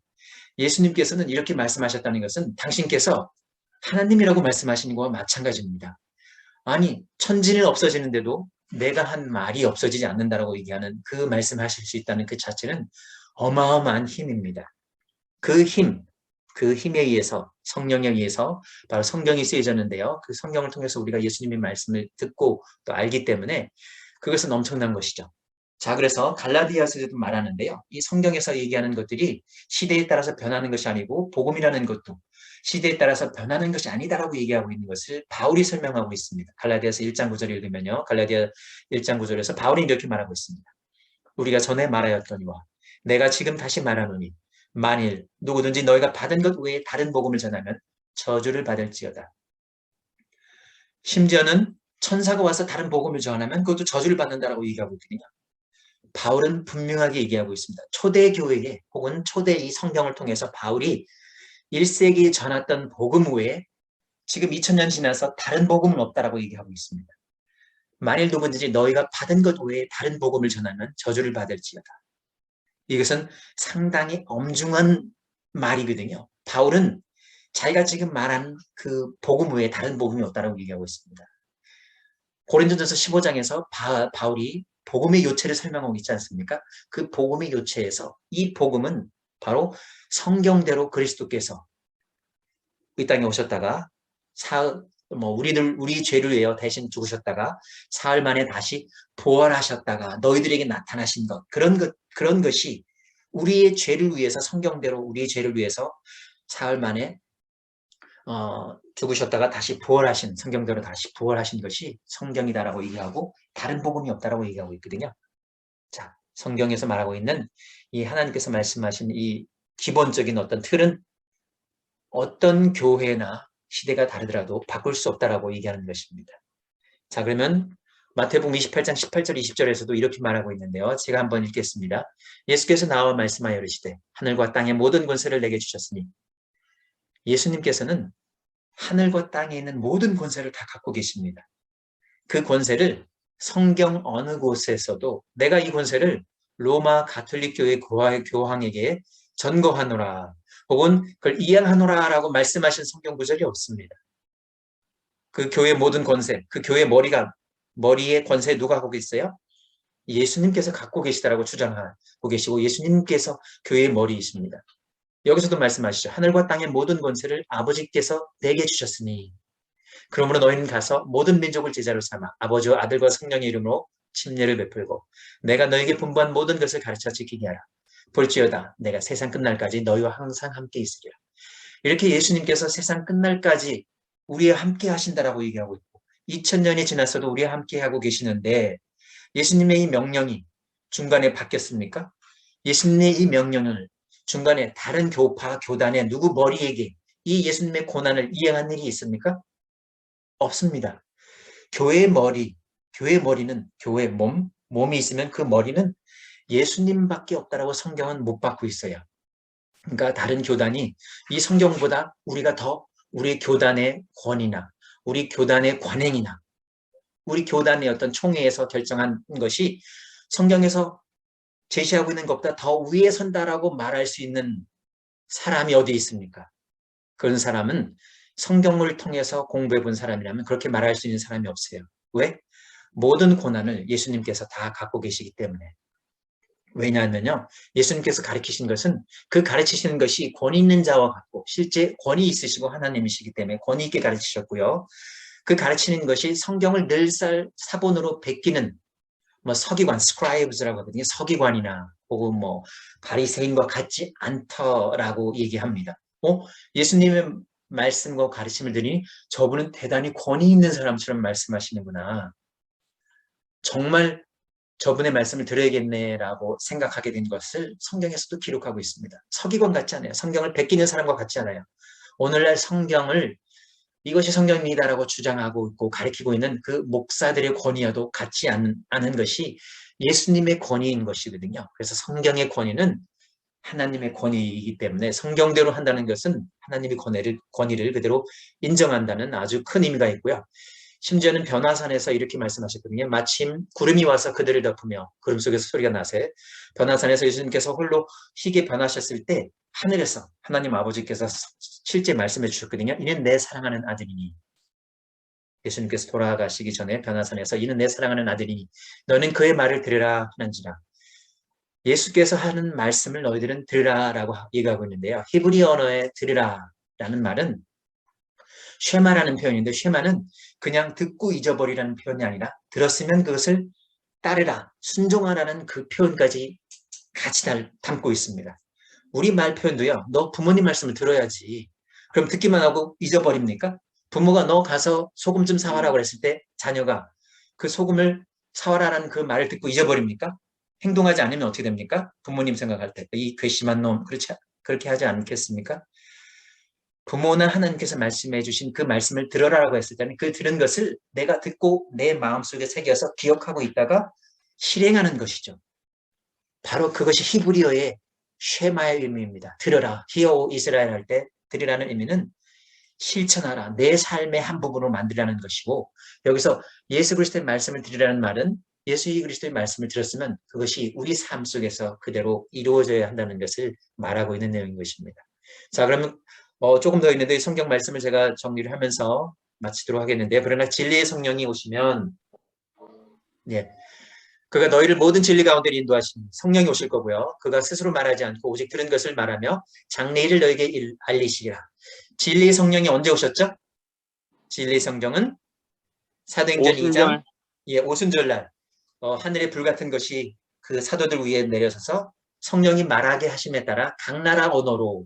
예수님께서는 이렇게 말씀하셨다는 것은 당신께서 하나님이라고 말씀하시는 것과 마찬가지입니다. 아니, 천지는 없어지는데도 내가 한 말이 없어지지 않는다라고 얘기하는 그 말씀하실 수 있다는 그 자체는 어마어마한 힘입니다. 그 힘에 의해서 성령에 의해서 바로 성경이 쓰여졌는데요. 그 성경을 통해서 우리가 예수님의 말씀을 듣고 또 알기 때문에 그것은 엄청난 것이죠. 자, 그래서 갈라디아서에도 말하는데요. 이 성경에서 얘기하는 것들이 시대에 따라서 변하는 것이 아니고 복음이라는 것도 시대에 따라서 변하는 것이 아니다라고 얘기하고 있는 것을 바울이 설명하고 있습니다. 갈라디아서 1장 9절을 읽으면요. 갈라디아 1장 9절에서 바울이 이렇게 말하고 있습니다. 우리가 전에 말하였더니와 내가 지금 다시 말하노니 만일 누구든지 너희가 받은 것 외에 다른 복음을 전하면 저주를 받을지어다. 심지어는 천사가 와서 다른 복음을 전하면 그것도 저주를 받는다라고 얘기하고 있거든요. 바울은 분명하게 얘기하고 있습니다. 초대 교회에 혹은 초대 이 성경을 통해서 바울이 1세기에 전했던 복음 외에 지금 2000년 지나서 다른 복음은 없다라고 얘기하고 있습니다. 만일 누구든지 너희가 받은 것 외에 다른 복음을 전하면 저주를 받을지어다. 이것은 상당히 엄중한 말이거든요. 바울은 자기가 지금 말한 그 복음 외에 다른 복음이 없다라고 얘기하고 있습니다. 고린도전서 15장에서 바울이 복음의 요체를 설명하고 있지 않습니까? 그 복음의 요체에서 이 복음은 바로 성경대로 그리스도께서 이 땅에 오셨다가 우리 죄를 위하여 대신 죽으셨다가 사흘 만에 다시 부활하셨다가 너희들에게 나타나신 그런 것이 우리의 죄를 위해서 성경대로 우리의 죄를 위해서 사흘 만에 죽으셨다가 다시 부활하신 성경대로 다시 부활하신 것이 성경이다라고 얘기하고 다른 복음이 없다라고 얘기하고 있거든요. 자, 성경에서 말하고 있는 이 하나님께서 말씀하신 이 기본적인 어떤 틀은 어떤 교회나 시대가 다르더라도 바꿀 수 없다라고 얘기하는 것입니다. 자, 그러면 마태복음 28장 18절 20절에서도 이렇게 말하고 있는데요. 제가 한번 읽겠습니다. 예수께서 나와 말씀하여 이르시되 하늘과 땅의 모든 권세를 내게 주셨으니 예수님께서는 하늘과 땅에 있는 모든 권세를 다 갖고 계십니다. 그 권세를 성경 어느 곳에서도 내가 이 권세를 로마 가톨릭 교회 교황에게 전거하노라 혹은 그걸 이양하노라 라고 말씀하신 성경 구절이 없습니다. 그 교회의 모든 권세, 그 교회의 머리의 권세 누가 갖고 있어요? 예수님께서 갖고 계시다라고 주장하고 계시고 예수님께서 교회의 머리이십니다. 여기서도 말씀하시죠. 하늘과 땅의 모든 권세를 아버지께서 내게 주셨으니 그러므로 너희는 가서 모든 민족을 제자로 삼아 아버지와 아들과 성령의 이름으로 침례를 베풀고 내가 너에게 분부한 모든 것을 가르쳐 지키게 하라. 볼지어다 내가 세상 끝날까지 너희와 항상 함께 있으리라. 이렇게 예수님께서 세상 끝날까지 우리와 함께 하신다라고 얘기하고 있고 2000년이 지났어도 우리와 함께 하고 계시는데 예수님의 이 명령이 중간에 바뀌었습니까? 예수님의 이 명령을 중간에 다른 교파, 교단의 누구 머리에게 이 예수님의 고난을 이행한 일이 있습니까? 없습니다. 교회의 머리는 교회의 몸이 있으면 그 머리는 예수님밖에 없다라고 성경은 못 받고 있어요. 그러니까 다른 교단이 이 성경보다 우리가 더 우리 교단의 권위나 우리 교단의 관행이나 우리 교단의 어떤 총회에서 결정한 것이 성경에서 제시하고 있는 것보다 더 위에 선다라고 말할 수 있는 사람이 어디 있습니까? 그런 사람은 성경을 통해서 공부해 본 사람이라면 그렇게 말할 수 있는 사람이 없어요. 왜? 모든 고난을 예수님께서 다 갖고 계시기 때문에. 왜냐하면요. 예수님께서 가르치신 것은 그 가르치시는 것이 권위 있는 자와 같고 실제 권위 있으시고 하나님이시기 때문에 권위 있게 가르치셨고요. 그 가르치는 것이 성경을 늘 사본으로 베끼는 뭐 서기관, 스크라이브스라고 하거든요. 서기관이나 혹은 뭐 바리새인과 같지 않더라고 얘기합니다. 예수님의 말씀과 가르침을 들으니 저분은 대단히 권위 있는 사람처럼 말씀하시는구나. 정말 저분의 말씀을 들어야겠네라고 생각하게 된 것을 성경에서도 기록하고 있습니다. 서기관 같지 않아요. 성경을 베끼는 사람과 같지 않아요. 오늘날 성경을 이것이 성경입니다라고 주장하고 있고 가르치고 있는 그 목사들의 권위와도 같지 않은 것이 예수님의 권위인 것이거든요. 그래서 성경의 권위는 하나님의 권위이기 때문에 성경대로 한다는 것은 하나님의 권위를 그대로 인정한다는 아주 큰 의미가 있고요. 심지어는 변화산에서 이렇게 말씀하셨거든요. 마침 구름이 와서 그들을 덮으며 구름 속에서 소리가 나세 변화산에서 예수님께서 홀로 희게 변하셨을 때 하늘에서 하나님 아버지께서 실제 말씀해 주셨거든요. 이는 내 사랑하는 아들이니. 예수님께서 돌아가시기 전에 변화산에서 이는 내 사랑하는 아들이니 너는 그의 말을 들으라 하는지라. 예수께서 하는 말씀을 너희들은 들으라라고 얘기하고 있는데요. 히브리 언어에 들으라라는 말은 쉐마라는 표현인데 쉐마는 그냥 듣고 잊어버리라는 표현이 아니라 들었으면 그것을 따르라, 순종하라는 그 표현까지 같이 담고 있습니다. 우리 말 표현도요. 너 부모님 말씀을 들어야지. 그럼 듣기만 하고 잊어버립니까? 부모가 너 가서 소금 좀 사와라 그랬을 때 자녀가 그 소금을 사와라라는 그 말을 듣고 잊어버립니까? 행동하지 않으면 어떻게 됩니까? 부모님 생각할 때 이 괘씸한 놈 그렇게 하지 않겠습니까? 부모나 하나님께서 말씀해 주신 그 말씀을 들어라라고 했을 때는 그 들은 것을 내가 듣고 내 마음속에 새겨서 기억하고 있다가 실행하는 것이죠. 바로 그것이 히브리어의 쉐마의 의미입니다. 들어라. 히어 오 이스라엘 할 때 들으라는 의미는 실천하라. 내 삶의 한 부분으로 만들라는 것이고 여기서 예수 그리스도의 말씀을 들으라는 말은 예수 그리스도의 말씀을 들었으면 그것이 우리 삶 속에서 그대로 이루어져야 한다는 것을 말하고 있는 내용인 것입니다. 자, 그러면 조금 더 있는데 성경 말씀을 제가 정리를 하면서 마치도록 하겠는데요. 그러나 진리의 성령이 오시면 그가 너희를 모든 진리 가운데 인도하시니 성령이 오실 거고요. 그가 스스로 말하지 않고 오직 들은 것을 말하며 장래일을 너에게 알리시리라. 진리의 성령이 언제 오셨죠? 진리의 성경은 사도행전 2장 오순절날 하늘의 불 같은 것이 그 사도들 위에 내려서서 성령이 말하게 하심에 따라 각 나라 언어로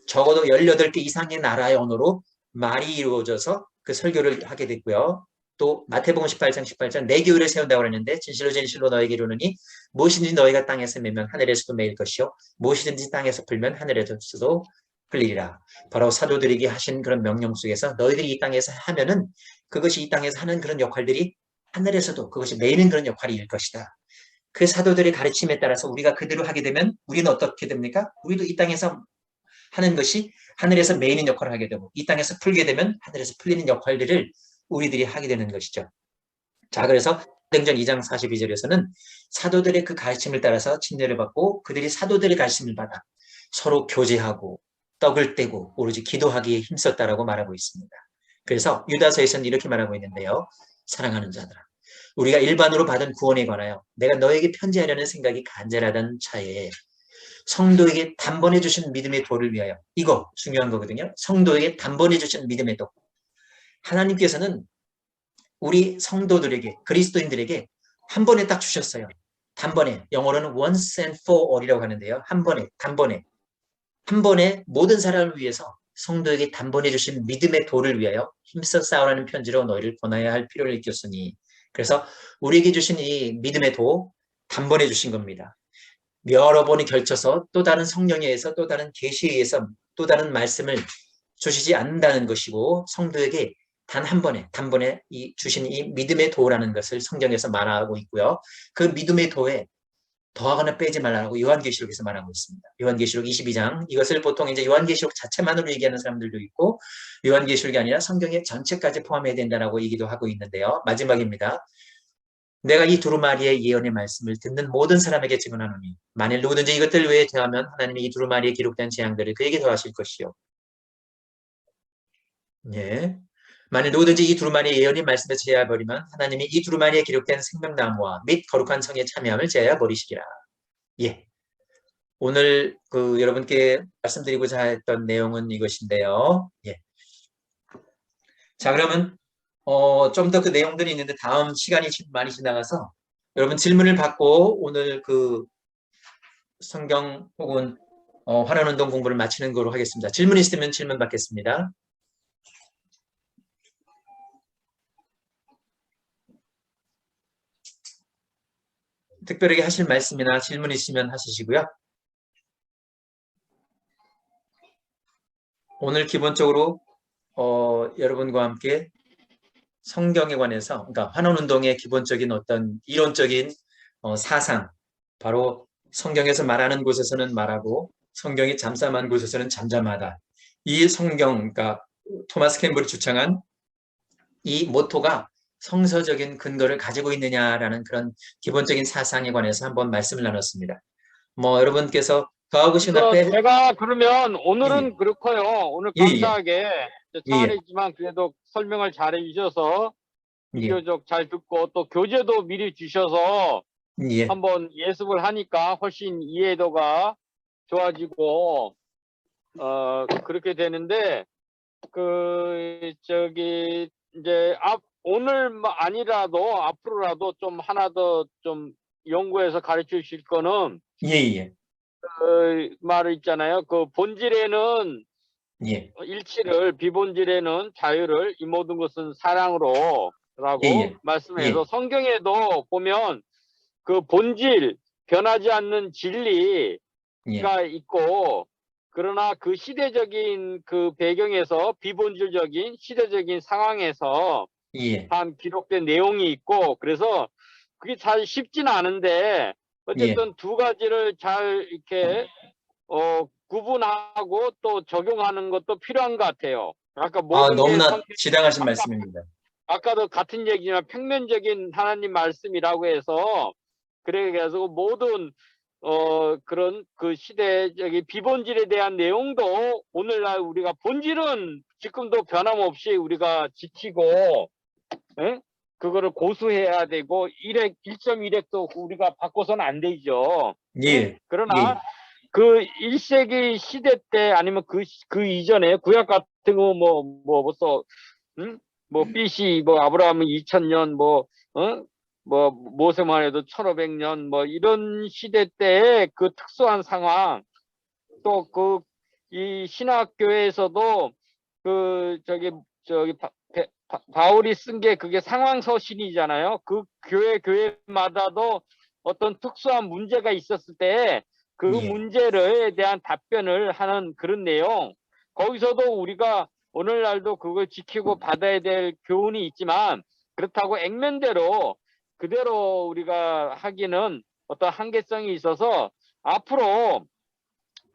적어도 18개 이상의 나라의 언어로 말이 이루어져서 그 설교를 하게 됐고요. 또 마태복음 18장 내 교회를 세운다고 했는데 진실로 진실로 너에게 이르노니 무엇이든지 너희가 땅에서 매면 하늘에서도 매일 것이요 무엇이든지 땅에서 풀면 하늘에서도 풀리리라. 바로 사도들에게 하신 그런 명령 속에서 너희들이 이 땅에서 하면은 그것이 이 땅에서 하는 그런 역할들이 하늘에서도 그것이 매이는 그런 역할이 일 것이다. 그 사도들의 가르침에 따라서 우리가 그대로 하게 되면 우리는 어떻게 됩니까? 우리도 이 땅에서 하는 것이 하늘에서 매이는 역할을 하게 되고 이 땅에서 풀게 되면 하늘에서 풀리는 역할들을 우리들이 하게 되는 것이죠. 자, 그래서 사도행전 2장 42절에서는 사도들의 그 가르침을 따라서 침례를 받고 그들이 사도들의 가르침을 받아 서로 교제하고 떡을 떼고 오로지 기도하기에 힘썼다라고 말하고 있습니다. 그래서 유다서에서는 이렇게 말하고 있는데요. 사랑하는 자들아, 우리가 일반으로 받은 구원에 관하여 내가 너에게 편지하려는 생각이 간절하던 차에 성도에게 단번에 주신 믿음의 도를 위하여 이거 중요한 거거든요. 성도에게 단번에 주신 믿음의 도. 하나님께서는 우리 성도들에게 그리스도인들에게 한 번에 딱 주셨어요. 단번에 영어로는 once and for all이라고 하는데요. 한 번에 모든 사람을 위해서 성도에게 단번에 주신 믿음의 도를 위하여 힘써 싸우라는 편지로 너희를 권하여야 할 필요를 느꼈으니 그래서 우리에게 주신 이 믿음의 도 단번에 주신 겁니다. 여러 번이 결쳐서 또 다른 성령에 의해서 또 다른 계시에 의해서 또 다른 말씀을 주시지 않는다는 것이고 성도에게 단 한 번에 단번에 주신 이 믿음의 도라는 것을 성경에서 말하고 있고요. 그 믿음의 도에 더하거나 빼지 말라고 요한계시록에서 말하고 있습니다. 요한계시록 22장 이것을 보통 이제 요한계시록 자체만으로 얘기하는 사람들도 있고 요한계시록이 아니라 성경의 전체까지 포함해야 된다라고 얘기도 하고 있는데요. 마지막입니다. 내가 이 두루마리의 예언의 말씀을 듣는 모든 사람에게 증언하노니 만일 누구든지 이것들 외에 더하면 하나님이 이 두루마리에 기록된 재앙들을 그에게 더하실 것이요. 만일 누구든지 이 두루마리의 예언의 말씀에 제하버리면 하나님이 이 두루마리에 기록된 생명나무와 및 거룩한 성에 참여함을 제하여 버리시기라. 오늘 여러분께 말씀드리고자 했던 내용은 이것인데요. 자, 그러면 좀 더 그 내용들이 있는데 다음 시간이 많이 지나가서 여러분 질문을 받고 오늘 그 성경 혹은 환원운동 공부를 마치는 거로 하겠습니다. 질문 있으면 질문 받겠습니다. 특별하게 하실 말씀이나 질문 있으면 하시고요. 오늘 기본적으로 여러분과 함께 성경에 관해서, 그러니까 환원운동의 기본적인 어떤 이론적인 사상, 바로 성경에서 말하는 곳에서는 말하고 성경이 잠잠한 곳에서는 잠잠하다. 이 성경, 그러니까 토마스 캠블이 주창한 이 모토가 성서적인 근거를 가지고 있느냐라는 그런 기본적인 사상에 관해서 한번 말씀을 나눴습니다. 여러분께서 더하고 싶은 앞에 제가 그러면 오늘은 예. 그렇고요. 오늘 예, 예. 감사하게 예. 차례지만 그래도 설명을 잘 해주셔서 예. 비교적 잘 듣고 또 교재도 미리 주셔서 예. 한번 예습을 하니까 훨씬 이해도가 좋아지고 그렇게 되는데 이제 오늘 아니라도 앞으로라도 좀 하나 더 좀 연구해서 가르쳐 주실 거는 예. 말 있잖아요. 그 본질에는 예. 일치를, 비본질에는 자유를, 이 모든 것은 사랑으로 라고 예. 말씀해서 예. 성경에도 보면 그 본질, 변하지 않는 진리가 예. 있고, 그러나 그 시대적인 그 배경에서 비본질적인 시대적인 상황에서 예. 한 기록된 내용이 있고, 그래서 그게 잘 쉽지는 않은데 어쨌든 두 가지를 잘 이렇게 구분하고 또 적용하는 것도 필요한 것 같아요. 아까 모든 게 너무나 지당하신 말씀입니다. 아까도 같은 얘기지만 평면적인 하나님 말씀이라고 해서 그래가지고 모든 그런 그 시대적인 비본질에 대한 내용도 오늘날 우리가 본질은 지금도 변함없이 우리가 지키고 그거를 고수해야 되고 1.1핵도 우리가 바꿔서는 안 되죠. 예. 그러나 그 1세기 시대 때 아니면 그 이전에 구약 같은 거 벌써 BC 아브라함은 2000년 모세만 해도 1500년 이런 시대 때의 그 특수한 상황 또 이 신학교에서도 바울이 쓴 게 그게 상황서신이잖아요. 그 교회마다도 어떤 특수한 문제가 있었을 때 그 문제에 대한 답변을 하는 그런 내용. 거기서도 우리가 오늘날도 그걸 지키고 받아야 될 교훈이 있지만 그렇다고 액면대로 그대로 우리가 하기는 어떤 한계성이 있어서 앞으로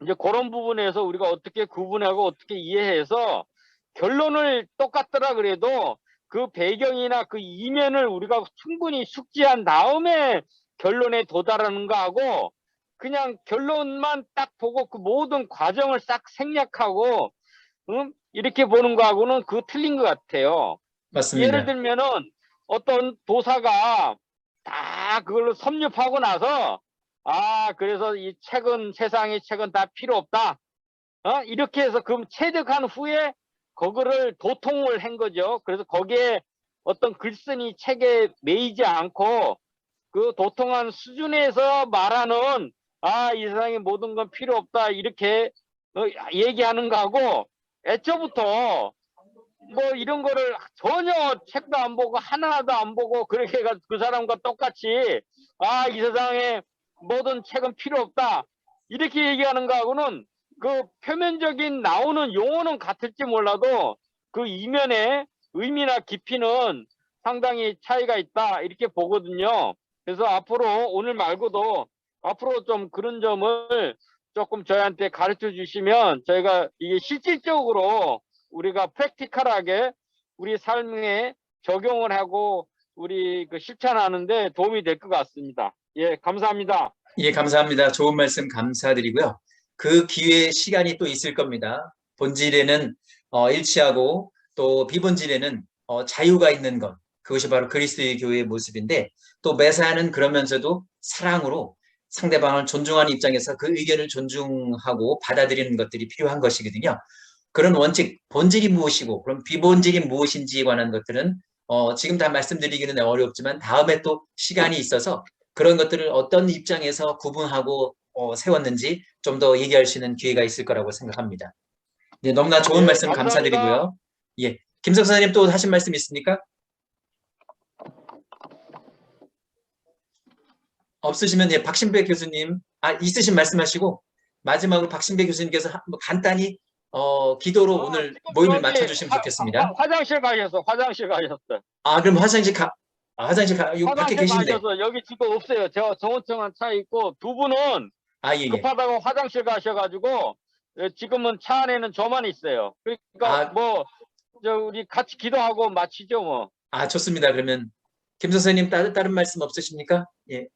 이제 그런 부분에서 우리가 어떻게 구분하고 어떻게 이해해서 결론을 똑같더라 그래도 그 배경이나 그 이면을 우리가 충분히 숙지한 다음에 결론에 도달하는 거하고 그냥 결론만 딱 보고 그 모든 과정을 싹 생략하고 이렇게 보는 거하고는 그 틀린 것 같아요. 맞습니다. 예를 들면은 어떤 도사가 다 그걸로 섭렵하고 나서 그래서 이 세상의 책은 다 필요 없다. 이렇게 해서 그럼 체득한 후에 그거를 도통을 한 거죠. 그래서 거기에 어떤 글쓴이 책에 매이지 않고 그 도통한 수준에서 말하는 이 세상의 모든 건 필요 없다 이렇게 얘기하는 거하고 애초부터 이런 거를 전혀 책도 안 보고 하나도 안 보고 그렇게 해가지고 그 사람과 똑같이 이 세상에 모든 책은 필요 없다 이렇게 얘기하는 거하고는 그 표면적인 나오는 용어는 같을지 몰라도 그 이면의 의미나 깊이는 상당히 차이가 있다 이렇게 보거든요. 그래서 앞으로 오늘 말고도 앞으로 좀 그런 점을 조금 저희한테 가르쳐 주시면 저희가 이게 실질적으로 우리가 프랙티컬하게 우리 삶에 적용을 하고 우리 실천하는데 도움이 될 것 같습니다. 예, 감사합니다. 예, 감사합니다. 좋은 말씀 감사드리고요. 그 기회에 시간이 또 있을 겁니다. 본질에는 일치하고 또 비본질에는 자유가 있는 것. 그것이 바로 그리스도의 교회의 모습인데 또 메사야는 그러면서도 사랑으로 상대방을 존중하는 입장에서 그 의견을 존중하고 받아들이는 것들이 필요한 것이거든요. 그런 원칙, 본질이 무엇이고 그럼 비본질이 무엇인지에 관한 것들은 지금 다 말씀드리기는 어렵지만 다음에 또 시간이 있어서 그런 것들을 어떤 입장에서 구분하고 세웠는지 좀 더 얘기할 수 있는 기회가 있을 거라고 생각합니다. 네, 너무나 좋은 말씀 감사합니다. 감사드리고요. 예, 김석 선생님 또 하신 말씀 있습니까? 없으시면 예, 박신배 교수님 있으신 말씀하시고 마지막으로 박신배 교수님께서 간단히 기도로 오늘 모임을 마쳐주시면 좋겠습니다. 화장실 가셨어. 화장실 가셨어. 그럼 화장실 여기 밖에 계신데. 가셔서 여기 지금 없어요. 제가 정원청한 차 있고 두 분은 예. 급하다고 화장실 가셔가지고 지금은 차 안에는 저만 있어요. 그러니까 우리 같이 기도하고 마치죠 뭐. 좋습니다. 그러면 김 선생님 다른 말씀 없으십니까? 예.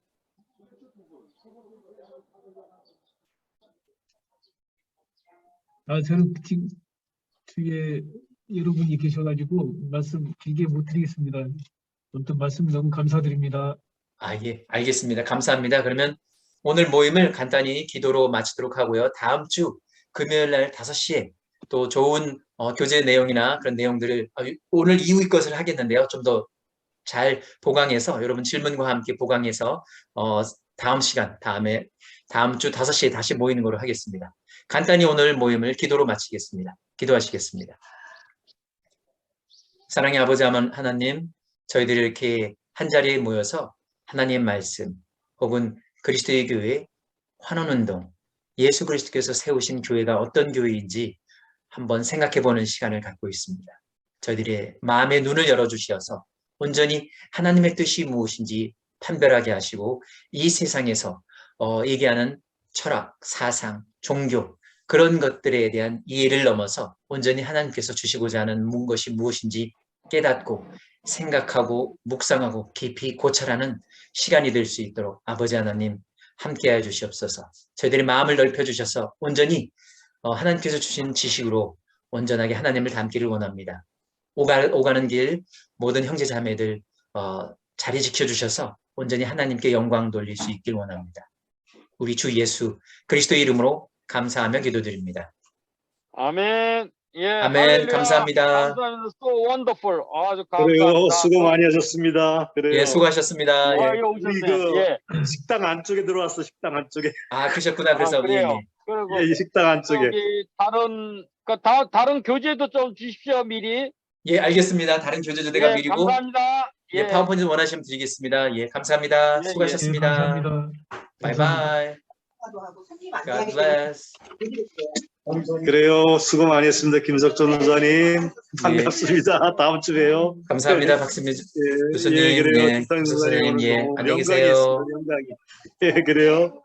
저는 지금 뒤에 여러분이 계셔가지고 말씀 길게 못 드리겠습니다. 아무튼 말씀 너무 감사드립니다. 예, 알겠습니다. 감사합니다. 그러면 오늘 모임을 간단히 기도로 마치도록 하고요. 다음 주 금요일 날 5시에 또 좋은 교재 내용이나 그런 내용들을 오늘 이후의 것을 하겠는데요. 좀 더 잘 보강해서 여러분 질문과 함께 보강해서 다음 주 5시에 다시 모이는 걸로 하겠습니다. 간단히 오늘 모임을 기도로 마치겠습니다. 기도하시겠습니다. 사랑의 아버지 하나님, 저희들이 이렇게 한자리에 모여서 하나님의 말씀 혹은 그리스도의 교회 환원운동, 예수 그리스도께서 세우신 교회가 어떤 교회인지 한번 생각해보는 시간을 갖고 있습니다. 저희들의 마음의 눈을 열어주셔서 온전히 하나님의 뜻이 무엇인지 판별하게 하시고 이 세상에서 얘기하는 철학, 사상, 종교 그런 것들에 대한 이해를 넘어서 온전히 하나님께서 주시고자 하는 것이 무엇인지 깨닫고 생각하고 묵상하고 깊이 고찰하는 시간이 될 수 있도록 아버지 하나님 함께하여 주시옵소서. 저희들의 마음을 넓혀주셔서 온전히 하나님께서 주신 지식으로 온전하게 하나님을 닮기를 원합니다. 오가는 길 모든 형제 자매들 자리 지켜주셔서 온전히 하나님께 영광 돌릴 수 있길 원합니다. 우리 주 예수 그리스도의 이름으로 감사하며 기도드립니다. 아멘. 예, 아멘. 할렐루야. 감사합니다. 감사합니다. So wonderful. 아주 그래요. 감사합니다. 수고 많이 하셨습니다. 그래요. 예, 수고하셨습니다. 예. 오셨네. 예. 식당 안쪽에 들어왔어. 식당 안쪽에. 그러셨구나. 그래서 그래요. 그리고 이 식당 안쪽에. 여기 다른 교재도 좀 주십시오 미리. 예, 알겠습니다. 다른 교재도 내가 미리고 감사합니다. 예, 파워포인트 원하시면 드리겠습니다. 예, 감사합니다. 예, 수고하셨습니다. 감사합니다. 바이바이. God bless. 그래요. 수고 많이 했습니다. 김석전 원장님. 반갑습니다. 다음 주에 봬요. 감사합니다. 박수민 교수님. 그래요. 예, 김상현 교수님. 선생님. 예, 안녕히 계세요. 영광이 있습니다. 영광이. 예, 그래요.